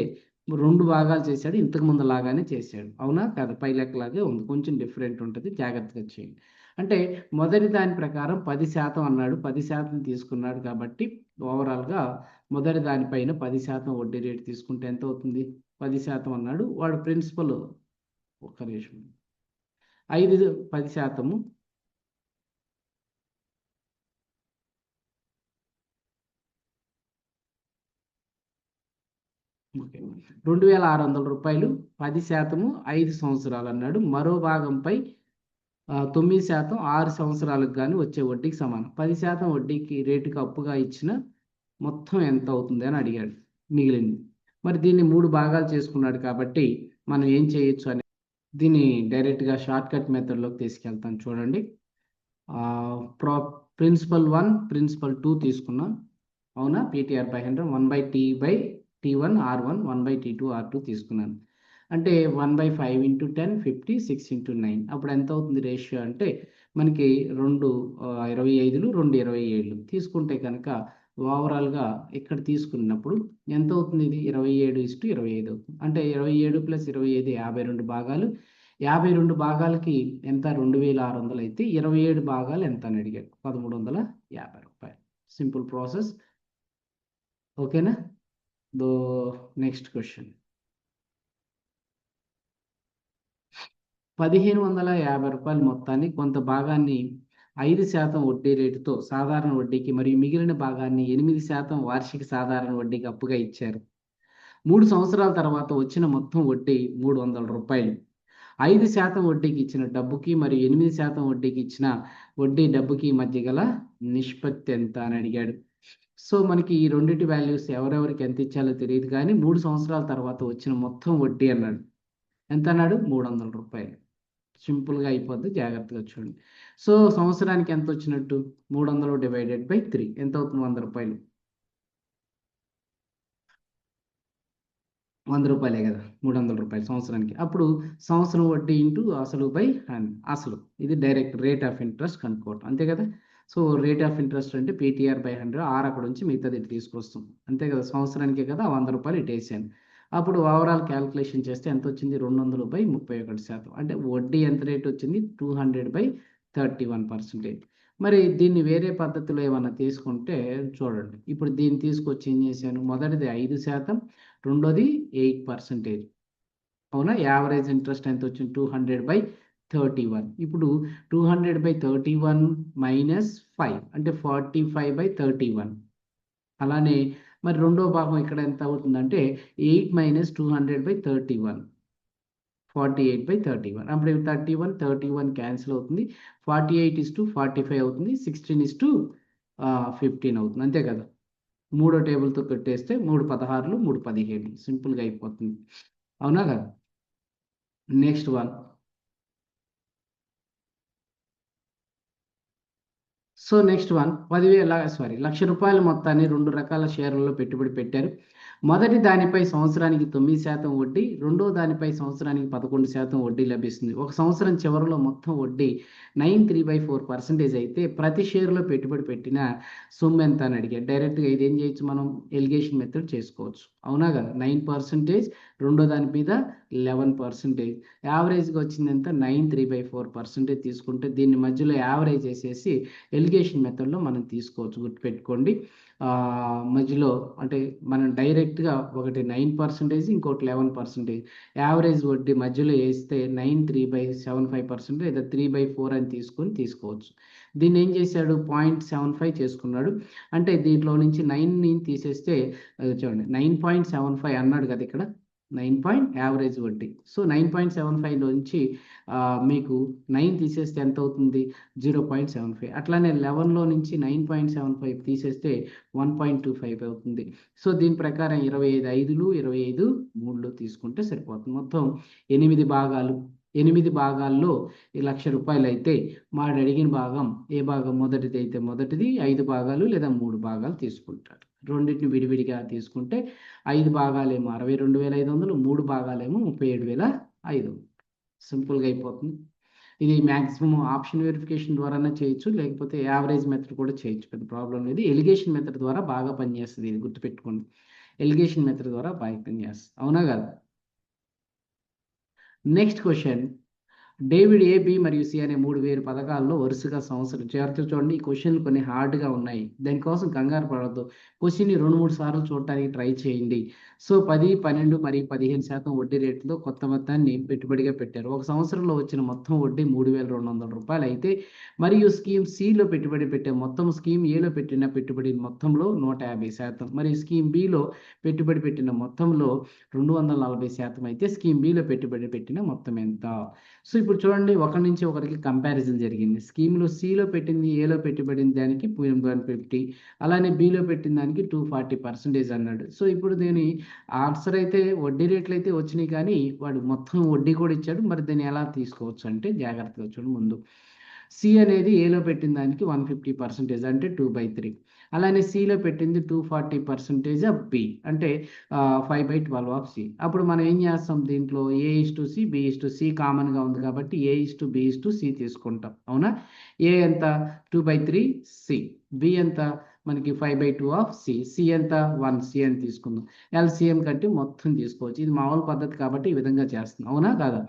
2 భాగాలు చేశాడు. ఇంతకు ముందు లాగానే చేశాడు. అవునా? కాదా? పై లెక్కలాగే ఉంది. కొంచెం డిఫరెంట్ ఉంటది. జాగ్రత్తగా చేయండి. అంటే మొదటి దాని ప్రకారం 10% అన్నాడు. 10% తీసుకున్నాడు కాబట్టి ఓవరాల్‌గా మొదటి దానిపైన 10% వడ్డీ రేటు తీసుకుంటే ఎంత అవుతుంది? 10% అన్నాడు. వాడు ప్రిన్సిపల్ ఒక్క నిమిషం. 10% ఓకే. రూ. 2,600 10% 5 సంవత్సరాలన్నాడు. మరో భాగంపై 9% 6 సంవత్సరాలకు గాని వచ్చే వడ్డీకి సమానం. 10% వడ్డీకి రేటుకి అప్పుగా ఇచ్చిన మొత్తం ఎంత అవుతుంది అని అడిగాడు మిగిలింది. మరి దీన్ని 3 భాగాలు చేసుకున్నాడు కాబట్టి మనం ఏం చేయొచ్చు అని దీన్ని డైరెక్ట్‌గా షార్ట్‌కట్ మెథడ్‌లోకి తీసుకెళ్తాను చూడండి. ఆహ్, ప్రా ప్రిన్సిపల్ 1, ప్రిన్సిపల్ 2 తీసుకున్నాం. అవునా? పీటీఆర్/100 1/T/T1 R1 1/T2 R2 తీసుకున్నాను. అంటే 1/5 ఇంటూ 10 50 6 ఇంటూ 9 అప్పుడు ఎంత అవుతుంది రేషియో అంటే మనకి 2 25లు 2 27లు తీసుకుంటే కనుక ఓవరాల్‌గా ఇక్కడ తీసుకున్నప్పుడు ఎంత అవుతుంది ఇది 27:25 అవుతుంది. అంటే 27 + 25 52 భాగాలు. 52 భాగాలకి ఎంత? 2,600 అయితే 27 భాగాలు ఎంత అని అడిగాడు. రూ. 1,350. Simple process. ఓకేనా? దో నెక్స్ట్ క్వెషన్. రూ. 1,550 మొత్తాన్ని కొంత భాగాన్ని 5% వడ్డీ రేటుతో సాధారణ వడ్డీకి మరియు మిగిలిన భాగాన్ని 8% వార్షిక సాధారణ వడ్డీకి అప్పుగా ఇచ్చారు. 3 సంవత్సరాల తర్వాత వచ్చిన మొత్తం వడ్డీ రూ. 300. 5% వడ్డీకి ఇచ్చిన డబ్బుకి మరియు 8% వడ్డీకి ఇచ్చిన వడ్డీ డబ్బుకి మధ్య గల నిష్పత్తి ఎంత అని అడిగాడు. సో మనకి ఈ రెండింటి వాల్యూస్ ఎవరెవరికి ఎంత ఇచ్చాలో తెలియదు కానీ 3 సంవత్సరాల తర్వాత వచ్చిన మొత్తం వడ్డీ అన్నాడు. ఎంత అన్నాడు? రూ. 300. సింపుల్గా అయిపోద్ది, జాగ్రత్తగా చూడండి. సో సంవత్సరానికి ఎంత వచ్చినట్టు? 300 డివైడెడ్ బై 3 ఎంత అవుతుంది? రూ. 100 కదా, రూ. 300 సంవత్సరానికి. అప్పుడు సంవత్సరం వడ్డీ ఇంటూ అసలు బై అసలు. ఇది డైరెక్ట్ రేట్ ఆఫ్ ఇంట్రెస్ట్ కనుక్కోవటం, అంతే కదా. సో రేట్ ఆఫ్ ఇంట్రెస్ట్ అంటే పీటీఆర్ బై 100, ఆర్ అక్కడ నుంచి మిగతాది ఇటు తీసుకొస్తాం, అంతే కదా. సంవత్సరానికే కదా, రూ. 100 ఇటు వేసాను. అప్పుడు ఓవరాల్ క్యాలిక్యులేషన్ చేస్తే ఎంత వచ్చింది? 200/31%. అంటే వడ్డీ ఎంత రేట్ వచ్చింది? 200/31%. మరి దీన్ని వేరే పద్ధతిలో ఏమన్నా తీసుకుంటే చూడండి. ఇప్పుడు దీన్ని తీసుకొచ్చి ఏం చేశాను? మొదటిది 5%, రెండోది 8%. అవునా? యావరేజ్ ఇంట్రెస్ట్ ఎంత వచ్చింది? 200/31. ఇప్పుడు 200/31 మైనస్ 5 అంటే 45/31. అలానే మరి రెండో భాగం ఇక్కడ ఎంత అవుతుందంటే 8 మైనస్ 200/31, 48/31. అప్పుడు 31 క్యాన్సిల్ అవుతుంది. 48:45 అవుతుంది. 16:15 అవుతుంది, అంతే కదా. మూడో టేబుల్తో పెట్టేస్తే 3 16లు 3 17 సింపుల్గా అయిపోతుంది, అవునా కదా. Next one. So next one, 1,00,000 మొత్తాన్ని 2 రకాల షేర్లలో పెట్టుబడి పెట్టారు. మొదటి దానిపై సంవత్సరానికి 9% వడ్డీ, రెండో దానిపై సంవత్సరానికి 11% వడ్డీ లభిస్తుంది. ఒక సంవత్సరం చివరిలో మొత్తం వడ్డీ 9.34% అయితే ప్రతి షేర్లో పెట్టుబడి పెట్టిన సొమ్ము ఎంత అని అడిగారు. డైరెక్ట్గా ఇది ఏం చేయొచ్చు, మనం ఎలిగేషన్ మెథడ్ చేసుకోవచ్చు, అవునా కదా. 9%, రెండో దాని మీద 11%, యావరేజ్గా వచ్చింది ఎంత? 9.34% తీసుకుంటే దీన్ని మధ్యలో యావరేజ్ వేసేసి ఎలిగేషన్ మెథడ్లో మనం తీసుకోవచ్చు, గుర్తుపెట్టుకోండి. మధ్యలో అంటే మనం డైరెక్ట్గా ఒకటి 9%, ఇంకోటి 11%, యావరేజ్ వడ్డీ మధ్యలో వేస్తే 9.375% లేదా 3/4 అని తీసుకోవచ్చు. దీన్ని ఏం చేశాడు? 0.75 చేసుకున్నాడు. అంటే దీంట్లో నుంచి 9ని తీసేస్తే చూడండి 9.75 అన్నాడు కదా ఇక్కడ. 9 యావరేజ్ వడ్డీ. సో 9.75 నుంచి మీకు 9 తీసేస్తే ఎంత అవుతుంది? 0.75. అట్లానే 11లో నుంచి 9.75 తీసేస్తే 1.25 అవుతుంది. సో దీని ప్రకారం 25 5లు 25 3లు తీసుకుంటే సరిపోతుంది. మొత్తం 8 భాగాలు. 8 భాగాల్లో రూ. 1,00,000 అయితే మాడు అడిగిన భాగం ఏ భాగం? మొదటిది అయితే మొదటిది, 5 భాగాలు లేదా 3 భాగాలు తీసుకుంటారు. రెండింటిని విడివిడిగా తీసుకుంటే 5 భాగాలేమో 62,500, 3 భాగాలేమో 37,500. సింపుల్గా అయిపోతుంది. ఇది మ్యాక్సిమం ఆప్షన్ వెరిఫికేషన్ ద్వారానే చేయొచ్చు, లేకపోతే యావరేజ్ మెథడ్ కూడా చేయొచ్చు, పెద్ద ప్రాబ్లం లేదు. ఎలిగేషన్ మెథడ్ ద్వారా బాగా పనిచేస్తుంది, ఇది గుర్తుపెట్టుకోండి. ఎలిగేషన్ మెథడ్ ద్వారా బాగా పనిచేస్తుంది, అవునా కదా. Next question. డేవిడ్ ఏ, బి మరియు సి అనే 3 వేరు పథకాల్లో వరుసగా సంవత్సరం చేరుతూ చూడండి. ఈ క్వశ్చన్లు కొన్ని హార్డ్గా ఉన్నాయి, దానికోసం కంగారు పడవద్దు. క్వశ్చన్ని 2-3 సార్లు చూడటానికి ట్రై చేయండి. సో 10, 12 మరియు 15% వడ్డీ రేటుతో కొత్త మొత్తాన్ని పెట్టుబడిగా పెట్టారు. ఒక సంవత్సరంలో వచ్చిన మొత్తం వడ్డీ రూ. 3,200 అయితే మరియు స్కీమ్ సిలో పెట్టుబడి పెట్టే మొత్తం స్కీమ్ ఏలో పెట్టిన పెట్టుబడి మొత్తంలో 150%, మరియు స్కీమ్ బిలో పెట్టుబడి పెట్టిన మొత్తంలో 240% అయితే స్కీమ్ బిలో పెట్టుబడి పెట్టిన మొత్తం ఎంత? సో ఇప్పుడు చూడండి, ఒకరి నుంచి ఒకరికి కంపారిజన్ జరిగింది. స్కీమ్లో సిలో పెట్టింది ఏలో పెట్టుబడిన దానికి 150, అలానే బిలో పెట్టిన దానికి 240% అన్నాడు. సో ఇప్పుడు దీని ఆన్సర్ అయితే వడ్డీ రేట్లు అయితే వచ్చినాయి, కానీ వాడు మొత్తం వడ్డీ కూడా ఇచ్చాడు. మరి దీన్ని ఎలా తీసుకోవచ్చు అంటే జాగ్రత్తగా చూడండి. ముందు సి అనేది ఏలో పెట్టిన దానికి 150% అంటే 2/3, అలానే సిలో పెట్టింది 240% ఆఫ్ బి అంటే 5/12 ఆఫ్ సి. అప్పుడు మనం ఏం చేస్తాం? దీంట్లో A/C, B/C కామన్గా ఉంది కాబట్టి A/B/C తీసుకుంటాం, అవునా. ఏ ఎంత? 2/3 సి. బి ఎంత? మనకి 5/2 ఆఫ్ సి. సి ఎంత? 1 సి అని తీసుకుందాం. ఎల్సిఎం కట్టి మొత్తం తీసుకోవచ్చు. ఇది మామూలు పద్ధతి కాబట్టి ఈ విధంగా చేస్తున్నాం, అవునా కాదా.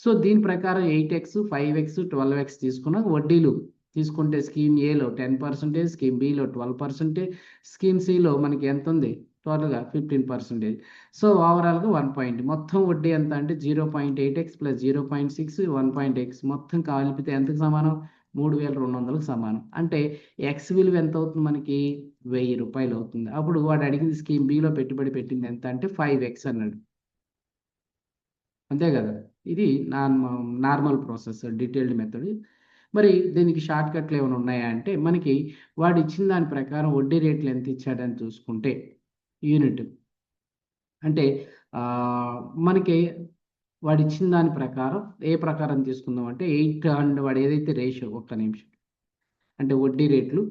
సో దీని ప్రకారం 8x 5x 12x తీసుకున్న వడ్డీలు తీసుకుంటే స్కీమ్ ఏలో 10%, స్కీమ్ బిలో 12%, స్కీమ్ సిలో మనకి ఎంత ఉంది? టోటల్గా 15%. సో ఓవరాల్గా 1 పాయింట్. మొత్తం వడ్డీ ఎంత అంటే 0.8x ప్లస్ 0.6 1.x మొత్తం కలిపితే ఎంతకు సమానం? 3200కు సమానం. అంటే ఎక్స్ విలువ ఎంత అవుతుంది మనకి? 1000 రూపాయలు అవుతుంది. అప్పుడు వాడు అడిగింది స్కీమ్ బిలో పెట్టుబడి పెట్టింది ఎంత అంటే 5x అన్నాడు. అంతే కదా! ఇది నార్మల్ ప్రాసెస్, డీటెయిల్డ్ మెథడ్. మరి దీనికి షార్ట్ కట్లు ఏమైనా ఉన్నాయా అంటే, మనకి వాడు ఇచ్చిన దాని ప్రకారం వడ్డీ రేట్లు ఎంత ఇచ్చాడని చూసుకుంటే యూనిట్ అంటే మనకి వాడు ఇచ్చిన దాని ప్రకారం ఏ ప్రకారం తీసుకుందాం అంటే 800 వాడు ఏదైతే రేషియో, ఒక్క నిమిషం, అంటే వడ్డీ రేట్లు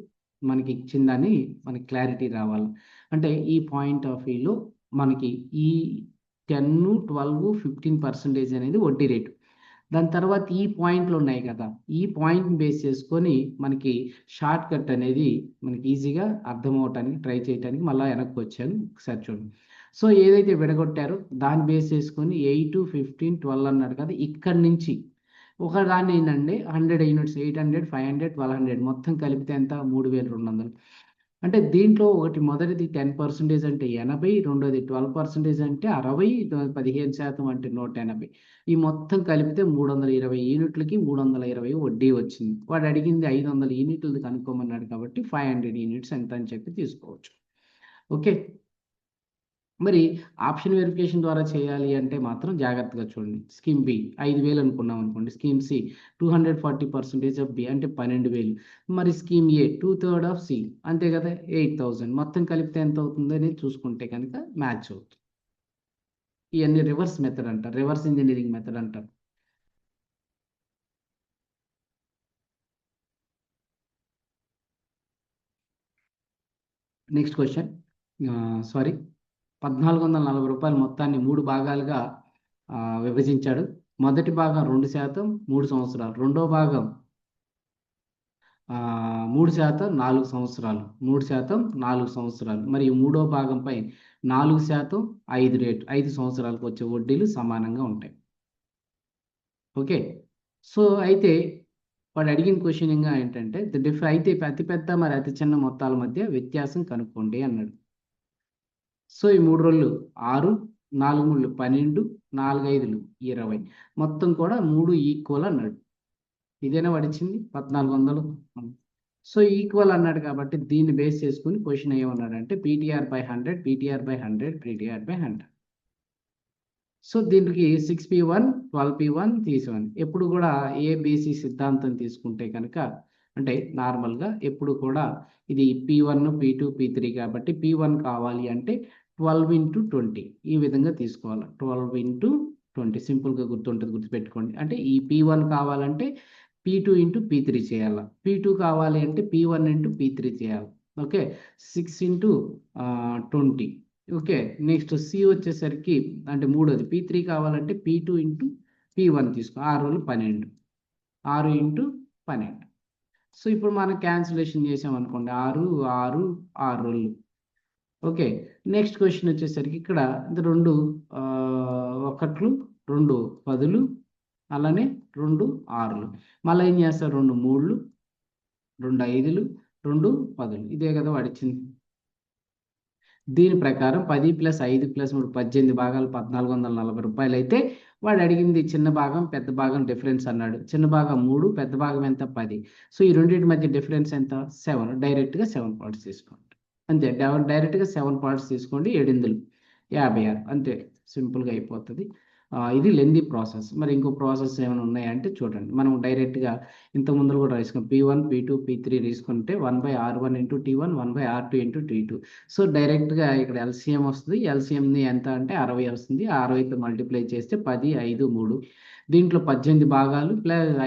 మనకి ఇచ్చిన దాన్ని మనకి క్లారిటీ రావాలి. అంటే ఈ పాయింట్ ఆఫ్ వ్యూలో మనకి ఈ 10, 12, 15% అనేది వడ్డీ రేటు. దాని తర్వాత ఈ పాయింట్లు ఉన్నాయి కదా! ఈ పాయింట్‌ని బేస్ చేసుకొని మనకి షార్ట్ కట్ అనేది మనకి ఈజీగా అర్థమవ్వటానికి ట్రై చేయటానికి మళ్ళా వెనక్కొచ్చాను. ఒకసారి చూడండి. సో, ఏదైతే విడగొట్టారో దాన్ని బేస్ చేసుకొని 8, 15, 12 అన్నాడు కదా! ఇక్కడి నుంచి ఒకదాన్నేంటంటే 100 యూనిట్స్ 800, 500, 1200 మొత్తం కలిపితే ఎంత? 3200. అంటే దీంట్లో మొదటిది 10% అంటే 80, రెండోది 12% అంటే 60, 15% అంటే 180. ఈ మొత్తం కలిపితే 320 యూనిట్లకి 320 వడ్డీ వచ్చింది. వాడు అడిగింది 500 యూనిట్లది కనుక్కోమన్నాడు కాబట్టి 500 యూనిట్స్ ఎంత అని చెప్పి తీసుకోవచ్చు. ఓకే. మరి ఆప్షన్ వెరిఫికేషన్ ద్వారా చేయాలి అంటే మాత్రం జాగ్రత్తగా చూడండి. స్కీమ్ బి 5000 అనుకున్నాం అనుకోండి. స్కీమ్ సి 240% ఆఫ్ బి అంటే 12,000. మరి స్కీమ్ ఏ 2/3 ఆఫ్ సి అంతే కదా 8000. మొత్తం కలిపితే ఎంత అవుతుంది అనేది చూసుకుంటే కనుక మ్యాచ్ అవుతుంది. ఇవన్నీ రివర్స్ మెథడ్ అంటారు. రివర్స్ ఇంజినీరింగ్ మెథడ్ అంటారు. Next question. సారీ, రూ. 1440 మొత్తాన్ని 3 భాగాలుగా విభజించాడు. మొదటి భాగం 2% 3 సంవత్సరాలు. రెండో భాగం 3% 4 సంవత్సరాలు. 3% 4 సంవత్సరాలు. మరియు మూడో భాగంపై 4% 5 సంవత్సరాలకు వచ్చే వడ్డీలు సమానంగా ఉంటాయి. ఓకే. సో, అయితే వాడు అడిగిన క్వెషన్ ఇంగా ఏంటంటే అయితే అతి పెద్ద మరి అతి చిన్న మొత్తాల మధ్య వ్యత్యాసం కనుక్కోండి అన్నాడు. సో, ఈ 3 రోళ్ళు 6, 4 మూళ్ళు 12, 4 ఐదులు 20. మొత్తం కూడా 3 ఈక్వల్ అన్నాడు. ఇదేనా వాడిచ్చింది 1400. సో, ఈక్వల్ అన్నాడు కాబట్టి దీన్ని బేస్ చేసుకొని క్వెషన్ ఏమన్నాడంటే PTR by 100, PTR by 100, PTR by 100. So, దీనికి 6P1, 12P1 తీసేవాడిని. ఎప్పుడు కూడా ఏబీసీ సిద్ధాంతం తీసుకుంటే కనుక అంటే నార్మల్‌గా ఎప్పుడు కూడా ఇది P1, P2, P3 కాబట్టి P1 కావాలి అంటే 12/20 ఈ విధంగా తీసుకోవాలి. 12/20 సింపుల్‌గా గుర్తుంటది, గుర్తుపెట్టుకోండి. అంటే ఈ P1 కావాలంటే P2/P3 చేయాల. P2 కావాలి అంటే P1/P3 చేయాలి. ఓకే. 6/20. ఓకే. నెక్స్ట్ సి వచ్చేసరికి అంటే మూడోది P3 కావాలంటే P2/P1 తీసుకో. 6 రోలు 12. 6/12. సో, ఇప్పుడు మనం క్యాన్సిలేషన్ చేసామనుకోండి. 6, 6, 6 రోలు. ఓకే. నెక్స్ట్ క్వెషన్ వచ్చేసరికి ఇక్కడ 2 ఒకట్లు, 2 పదులు, అలానే 2 6లు. మళ్ళా ఏం చేస్తారు 2 మూడులు, 2 ఐదులు, 2 పదులు. ఇదే కదా వాడిచ్చింది. దీని ప్రకారం 10 + 5 + 3 18 భాగాలు రూ. 1440 అయితే వాడు అడిగింది చిన్న భాగం, పెద్ద భాగం డిఫరెన్స్ అన్నాడు. చిన్న భాగం 3, పెద్ద భాగం ఎంత 10. సో, ఈ రెండిటి మధ్య డిఫరెన్స్ ఎంత 7. డైరెక్ట్‌గా 7 పార్ట్స్ తీసుకోండి. అంతే. డైరెక్ట్‌గా 7 పార్ట్స్ తీసుకోండి. 7 56 అంతే. సింపుల్‌గా అయిపోతది. ఇది లెంథీ ప్రాసెస్. మరి ఇంకో ప్రాసెస్ ఏమైనా ఉన్నాయా అంటే చూడండి. మనం డైరెక్ట్‌గా ఇంతకు ముందల కూడా రాసుకున్నాం. P1, P2, P3 తీసుకుంటే 1/R1 × T1, 1/R2 × T2. So, డైరెక్ట్‌గా ఇక్కడ ఎల్‌సీఎం వస్తది. ఎల్‌సీఎంని ఎంత అంటే 60 వస్తుంది. 60తో మల్టిప్లై చేస్తే 10, 5, 3. దీంట్లో 18 భాగాలు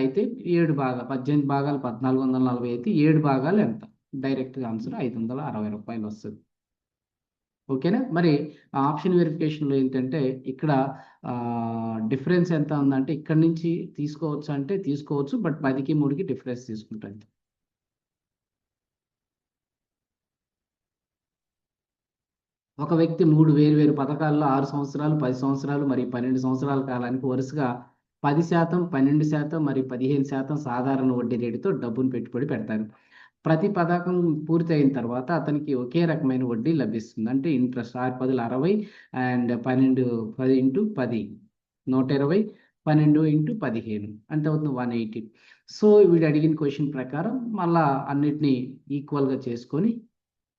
అయితే 7 భాగాలు 18 భాగాలు 1440 అయితే 7 భాగాలు ఎంత? డైరెక్ట్‌గా ఆన్సర్ రూ. 560 వస్తది. ఓకేనా? మరి ఆప్షన్ వెరిఫికేషన్‌లో ఏంటంటే ఇక్కడ డిఫరెన్స్ ఎంత ఉందంటే ఇక్కడి నుంచి తీసుకోవచ్చా అంటే తీసుకోవచ్చు. బట్ 10కి 3కి డిఫరెన్స్ తీసుకుంటాను. ఒక వ్యక్తి 3 వేర్వేరు పథకాల్లో 6 సంవత్సరాలు, 10 సంవత్సరాలు మరియు 12 సంవత్సరాల కాలానికి వరుసగా 10%, 12% మరియు 15% సాధారణ వడ్డీ రేటుతో డబ్బును పెట్టుబడి పెడతారు. ప్రతి పథకం పూర్తయిన తర్వాత అతనికి ఒకే రకమైన వడ్డీ లభిస్తుంది. అంటే ఇంట్రెస్ట్ 6 10 60 అండ్ 12 10 × 10 120, 12 × 15 ఎంత అవుతుంది 180. సో వీడు అడిగిన క్వశ్చన్ ప్రకారం మళ్ళా అన్నిటినీ ఈక్వల్గా చేసుకొని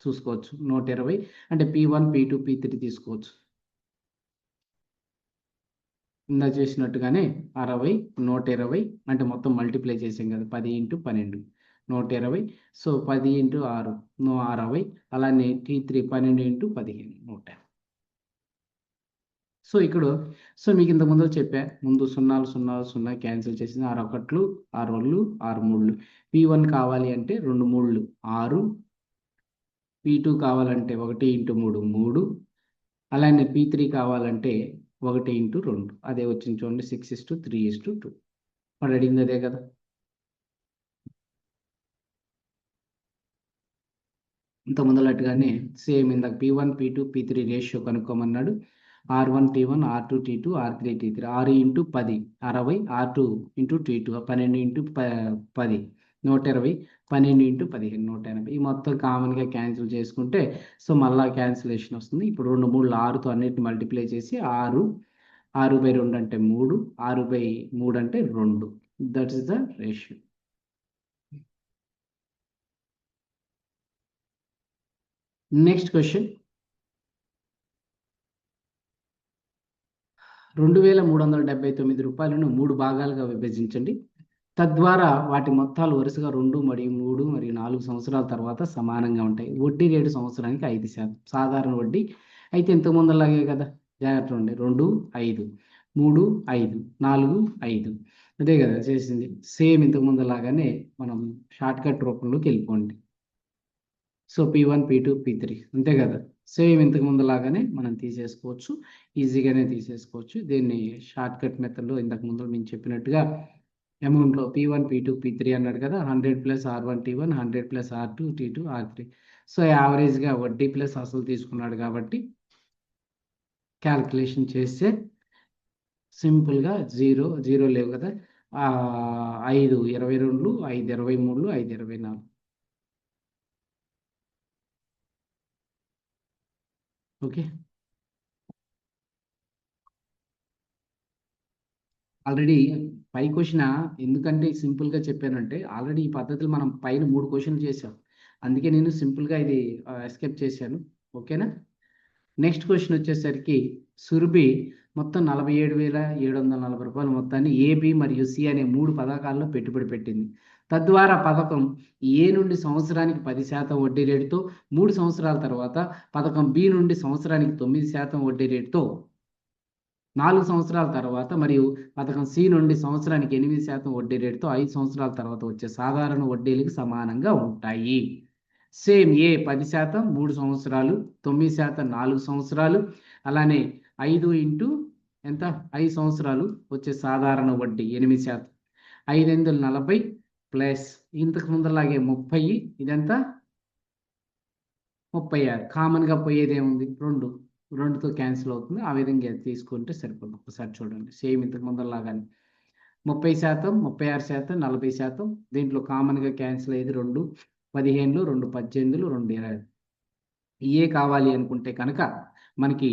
చూసుకోవచ్చు. 120 అంటే P1 P2 P3 తీసుకోవచ్చు. ఇందా చేసినట్టుగానే 60 120 అంటే మొత్తం మల్టిప్లై చేసాం కదా, 10 × 12 120. సో 10 × 6 60. అలానే T3 12 × 15 150. సో ఇక్కడ మీకు ఇంత ముందు చెప్పా, ముందు 0 0 0 క్యాన్సిల్ చేసింది, 6 1 6 1 6 3. P1 కావాలి అంటే 2 3 6. P2 కావాలంటే 1 × 3 3. అలానే P3 కావాలంటే 1 × 2. అదే వచ్చింది చూడండి, 6:3:2. వాడు అడిగింది అదే కదా. ఇంత ముందలట్టుగానే సేమ్ ఇందాక P1 P2 P3 ratio కనుక్కోమన్నాడు. R1 T1 R2 T2 R3 T3 6 × 10 60. R2 × T2 12 × 10 120. 12 × 15 180. ఈ మొత్తం కామన్గా క్యాన్సిల్ చేసుకుంటే సో మళ్ళా క్యాన్సిలేషన్ వస్తుంది. ఇప్పుడు 2 3 6తో అన్నిటిని మల్టిప్లై చేసి 6 6/2 అంటే 3 6/3 అంటే 2. That is the ratio. Next question, 2379 రూపాయలను 3 భాగాలుగా విభజించండి. తద్వారా వాటి మొత్తాలు వరుసగా 2 మరియు 3 మరియు 4 సంవత్సరాల తర్వాత సమానంగా ఉంటాయి. వడ్డీ రేటు సంవత్సరానికి 5%. సాధారణ వడ్డీ అయితే ఇంతకు ముందులాగే కదా, జాగ్రత్త ఉండే 2 5 3 5 4 5 అదే కదా చేసింది. సేమ్ ఇంతకు ముందులాగానే మనం షార్ట్ కట్ రూపంలోకి వెళ్ళిపోండి. సో P1 P2 P3 అంతే కదా, సేమ్ ఇంతకు ముందులాగానే మనం తీసేసుకోవచ్చు, ఈజీగానే తీసేసుకోవచ్చు. దీన్ని షార్ట్ కట్ మెథడ్లో ఇంతకు ముందు మేము చెప్పినట్టుగా అమౌంట్లో P1 P2 P3 అన్నాడు కదా, 100 + R1 T1 100 + R2 T2 R3. So యావరేజ్గా వడ్డీ ప్లస్ అసలు తీసుకున్నాడు కాబట్టి క్యాల్కులేషన్ చేస్తే సింపుల్గా 0 లేవు కదా, 5 22 5 23 5 24. ఓకే, ఆల్రెడీ పై క్వశ్చన్ ఎందుకంటే సింపుల్గా చెప్పానంటే ఆల్రెడీ ఈ పద్ధతిలో మనం పైన 3 క్వశ్చన్లు చేసాం, అందుకే నేను సింపుల్గా ఇది ఎస్కేప్ చేశాను. ఓకేనా. నెక్స్ట్ క్వశ్చన్ వచ్చేసరికి సురభి మొత్తం 47,740 రూపాయలు మొత్తాన్ని AB మరియు C అనే 3 పథకాల్లో పెట్టుబడి పెట్టింది. తద్వారా పథకం ఏ నుండి సంవత్సరానికి 10% వడ్డీ రేటుతో, 3 సంవత్సరాల తర్వాత పథకం B నుండి సంవత్సరానికి 9% వడ్డీ రేటుతో, 4 సంవత్సరాల తర్వాత మరియు పథకం C నుండి సంవత్సరానికి 8% వడ్డీ రేటుతో 5 సంవత్సరాల తర్వాత వచ్చే సాధారణ వడ్డీలకు సమానంగా ఉంటాయి. సేమ్ ఏ 10% 3 సంవత్సరాలు, 9% 4 సంవత్సరాలు, అలానే 5 ఇంటూ ఎంత 5 సంవత్సరాలు వచ్చే సాధారణ వడ్డీ 8%. 5 40 ప్లస్ ఇంతకు ముందలాగే 30, ఇదంతా 36. కామన్గా పోయేది ఏముంది, 2తో క్యాన్సిల్ అవుతుంది. ఆ విధంగా తీసుకుంటే సరిపోతుంది. ఒకసారి చూడండి, సేమ్ ఇంతకు ముందరలాగానే 30%, 36%, 40%. దీంట్లో కామన్గా క్యాన్సిల్ అయ్యేది 2 15, 2 18, 2 20. ఏ కావాలి అనుకుంటే కనుక మనకి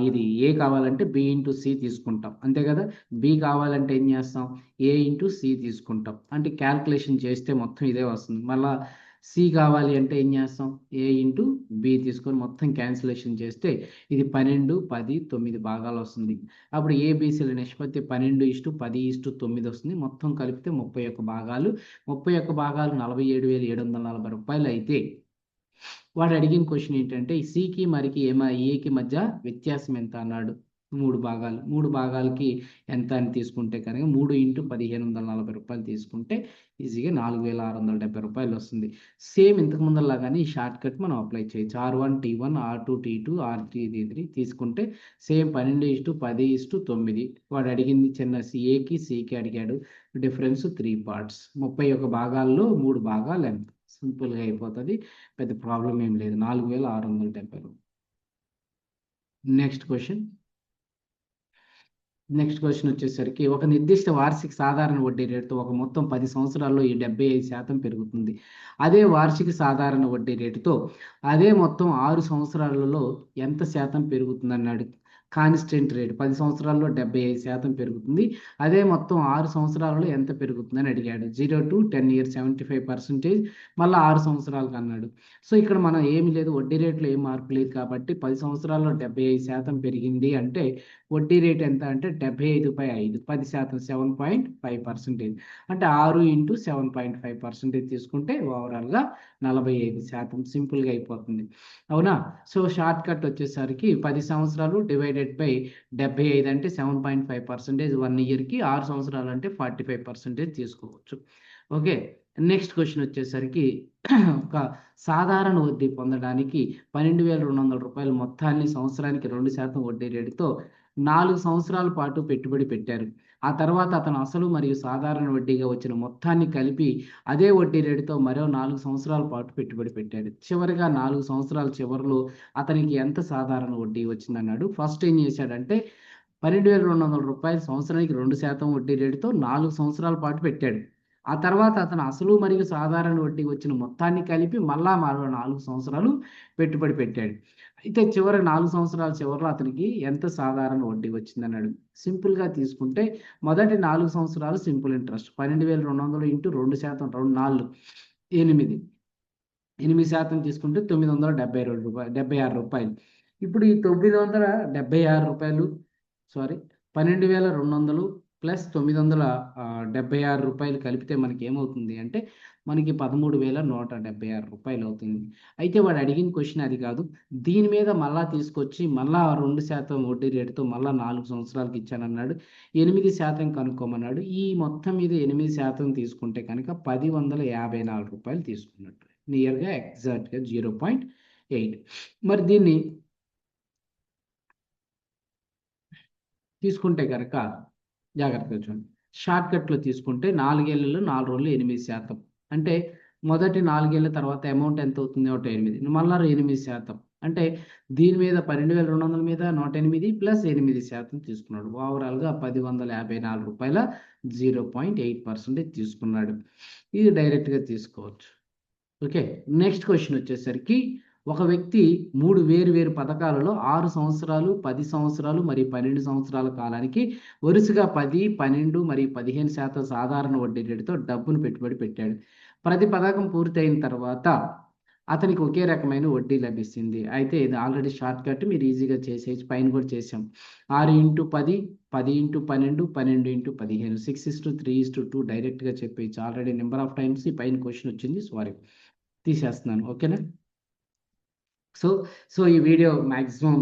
ఇది ఏ కావాలంటే B × C తీసుకుంటాం, అంతే కదా. B కావాలంటే ఏం చేస్తాం, A × C తీసుకుంటాం. అంటే క్యాల్కులేషన్ చేస్తే మొత్తం ఇదే వస్తుంది. మళ్ళీ C కావాలి అంటే ఏం చేస్తాం, A × B తీసుకొని మొత్తం క్యాన్సిలేషన్ చేస్తే ఇది 12 10 9 భాగాలు వస్తుంది. అప్పుడు ABCల నిష్పత్తి 12:10:9 వస్తుంది. మొత్తం కలిపితే 31 భాగాలు. 31 భాగాలు 47,740 రూపాయలు అయితే వాడు అడిగిన క్వశ్చన్ ఏంటంటే సికి మరికి ఏకి మధ్య వ్యత్యాసం ఎంత అన్నాడు. 3 భాగాలు, 3 భాగాలకి ఎంత అని తీసుకుంటే కనుక 3 × 1,540 రూపాయలు తీసుకుంటే ఈజీగా 4,670 రూపాయలు వస్తుంది. సేమ్ ఇంతకు ముందరలాగానే ఈ షార్ట్ కట్ మనం అప్లై చేయొచ్చు. R1 T1 R2 T2 R3 T3 తీసుకుంటే సేమ్ 12:10:9. వాడు అడిగింది చిన్న ఏకి సికి అడిగాడు, డిఫరెన్స్ 3 పార్ట్స్. 31 భాగాల్లో 3 భాగాలు ఎంత, సింపుల్గా అయిపోతుంది, పెద్ద ప్రాబ్లం ఏం లేదు. 4,670. నెక్స్ట్ క్వశ్చన్ వచ్చేసరికి ఒక నిర్దిష్ట వార్షిక సాధారణ వడ్డీ రేటుతో ఒక మొత్తం 10 సంవత్సరాల్లో ఈ 75% పెరుగుతుంది. అదే వార్షిక సాధారణ వడ్డీ రేటుతో అదే మొత్తం 6 సంవత్సరాలలో ఎంత శాతం పెరుగుతుంది అన్నాడు. కాన్స్టెంట్ రేట్ 10 సంవత్సరాల్లో 75% పెరుగుతుంది. అదే మొత్తం 6 సంవత్సరాలలో ఎంత పెరుగుతుందని అడిగాడు. 0-10 ఇయర్స్ 75%, మళ్ళీ 6 సంవత్సరాలకు అన్నాడు. సో ఇక్కడ మనం ఏమి లేదు, వడ్డీ రేట్లో ఏం మార్పు లేదు కాబట్టి 10 సంవత్సరాల్లో 75% పెరిగింది అంటే వడ్డీ రేట్ ఎంత అంటే 75/5 10%, 7.5%. అంటే 6 ఇంటూ 7.5% తీసుకుంటే ఓవరాల్గా 45% సింపుల్గా అయిపోతుంది. అవునా? సో షార్ట్ కట్ వచ్చేసరికి 10 సంవత్సరాలు డివైడెడ్ బై 75 అంటే 7.5%, 1 ఇయర్కి 6 సంవత్సరాలు అంటే 45% తీసుకోవచ్చు. ఓకే, నెక్స్ట్ క్వశ్చన్ వచ్చేసరికి ఒక సాధారణ వడ్డీ పొందడానికి 12,200 రూపాయలు మొత్తాన్ని సంవత్సరానికి 2% వడ్డీ రేటుతో 4 సంవత్సరాల పాటు పెట్టుబడి పెట్టారు. ఆ తర్వాత అతను అసలు మరియు సాధారణ వడ్డీగా వచ్చిన మొత్తాన్ని కలిపి అదే వడ్డీ రేటుతో మరో 4 సంవత్సరాల పాటు పెట్టుబడి పెట్టాడు. చివరిగా 4 సంవత్సరాల చివరిలో అతనికి ఎంత సాధారణ వడ్డీ వచ్చిందన్నాడు. ఫస్ట్ ఏం చేశాడంటే 12,200 రూపాయలు సంవత్సరానికి 2% వడ్డీ రేటుతో 4 సంవత్సరాల పాటు పెట్టాడు. ఆ తర్వాత అతను అసలు మరియు సాధారణ వడ్డీ వచ్చిన మొత్తాన్ని కలిపి మళ్ళా మరో 4 సంవత్సరాలు పెట్టుబడి పెట్టాడు. అయితే చివరి 4 సంవత్సరాల చివరిలో అతనికి ఎంత సాధారణ వడ్డీ వచ్చిందన్నాడు. సింపుల్గా తీసుకుంటే మొదటి 4 సంవత్సరాలు సింపుల్ ఇంట్రెస్ట్ 12,200 ఇంటూ 2%, 2 4 8 8% తీసుకుంటే 972 రూపాయలు, 76 రూపాయలు. ఇప్పుడు ఈ 976 రూపాయలు, సారీ 12,200 ప్లస్ 976 రూపాయలు కలిపితే మనకి ఏమవుతుంది అంటే మనకి 13,176 రూపాయలు అవుతుంది. అయితే వాడు అడిగిన క్వశ్చన్ అది కాదు. దీని మీద మళ్ళా తీసుకొచ్చి మళ్ళా 2% వడ్డీ రేటుతో మళ్ళా 4 సంవత్సరాలకి ఇచ్చానన్నాడు. 8% కనుక్కోమన్నాడు. ఈ మొత్తం మీద 8% తీసుకుంటే కనుక 10,154 రూపాయలు తీసుకున్నట్టు, నియర్గా ఎగ్జాక్ట్గా 0.8. మరి దీన్ని తీసుకుంటే కనుక జాగ్రత్తగా చూడండి. షార్ట్ కట్లో తీసుకుంటే 4 ఏళ్లలో 4 రోజులు 8%. అంటే మొదటి 4 ఏళ్ల తర్వాత అమౌంట్ ఎంత అవుతుంది? 108. మళ్ళా 8%. అంటే దీని మీద 12,200 మీద 108 ప్లస్ 8% తీసుకున్నాడు. ఓవరాల్గా 10,154 రూపాయల 0.8% తీసుకున్నాడు. ఇది డైరెక్ట్గా తీసుకోవచ్చు. ఓకే, నెక్స్ట్ క్వశ్చన్ వచ్చేసరికి ఒక వ్యక్తి 3 వేరు పథకాలలో 6 సంవత్సరాలు, 10 సంవత్సరాలు మరియు 12 సంవత్సరాల కాలానికి వరుసగా 10, 12 మరియు 15% సాధారణ వడ్డీ రేటుతో డబ్బును పెట్టుబడి పెట్టాడు. ప్రతి పథకం పూర్తయిన తర్వాత అతనికి ఒకే రకమైన వడ్డీ లభిస్తుంది. అయితే ఇది ఆల్రెడీ షార్ట్ కట్, మీరు ఈజీగా చేసేయచ్చు. పైన కూడా చేసాం. 6 ఇంటూ 10, 10 ఇంటూ 12, 12 ఇంటూ 15, 6:3:2 డైరెక్ట్గా చెప్పేయచ్చు. ఆల్రెడీ నెంబర్ ఆఫ్ టైమ్స్ ఈ పైన క్వశ్చన్ వచ్చింది, సారీ తీసేస్తున్నాను. ఓకేనా? సో ఈ వీడియో మ్యాక్సిమం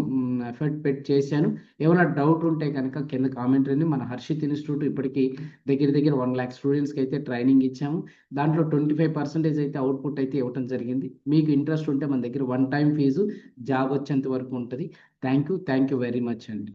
ఎఫర్ట్ పెట్టి చేశాను. ఏమైనా డౌట్ ఉంటే కనుక కింద కామెంట్ రండి. మన హర్షిత్ ఇన్స్టిట్యూట్ ఇప్పటికీ దగ్గర 1 lakh స్టూడెంట్స్కి అయితే ట్రైనింగ్ ఇచ్చాము. దాంట్లో 25% అయితే అవుట్పుట్ అయితే ఇవ్వడం జరిగింది. మీకు ఇంట్రెస్ట్ ఉంటే మన దగ్గర 1 టైం ఫీజు జాబ్ వచ్చేంత వరకు ఉంటుంది. థ్యాంక్ యూ వెరీ మచ్ అండి.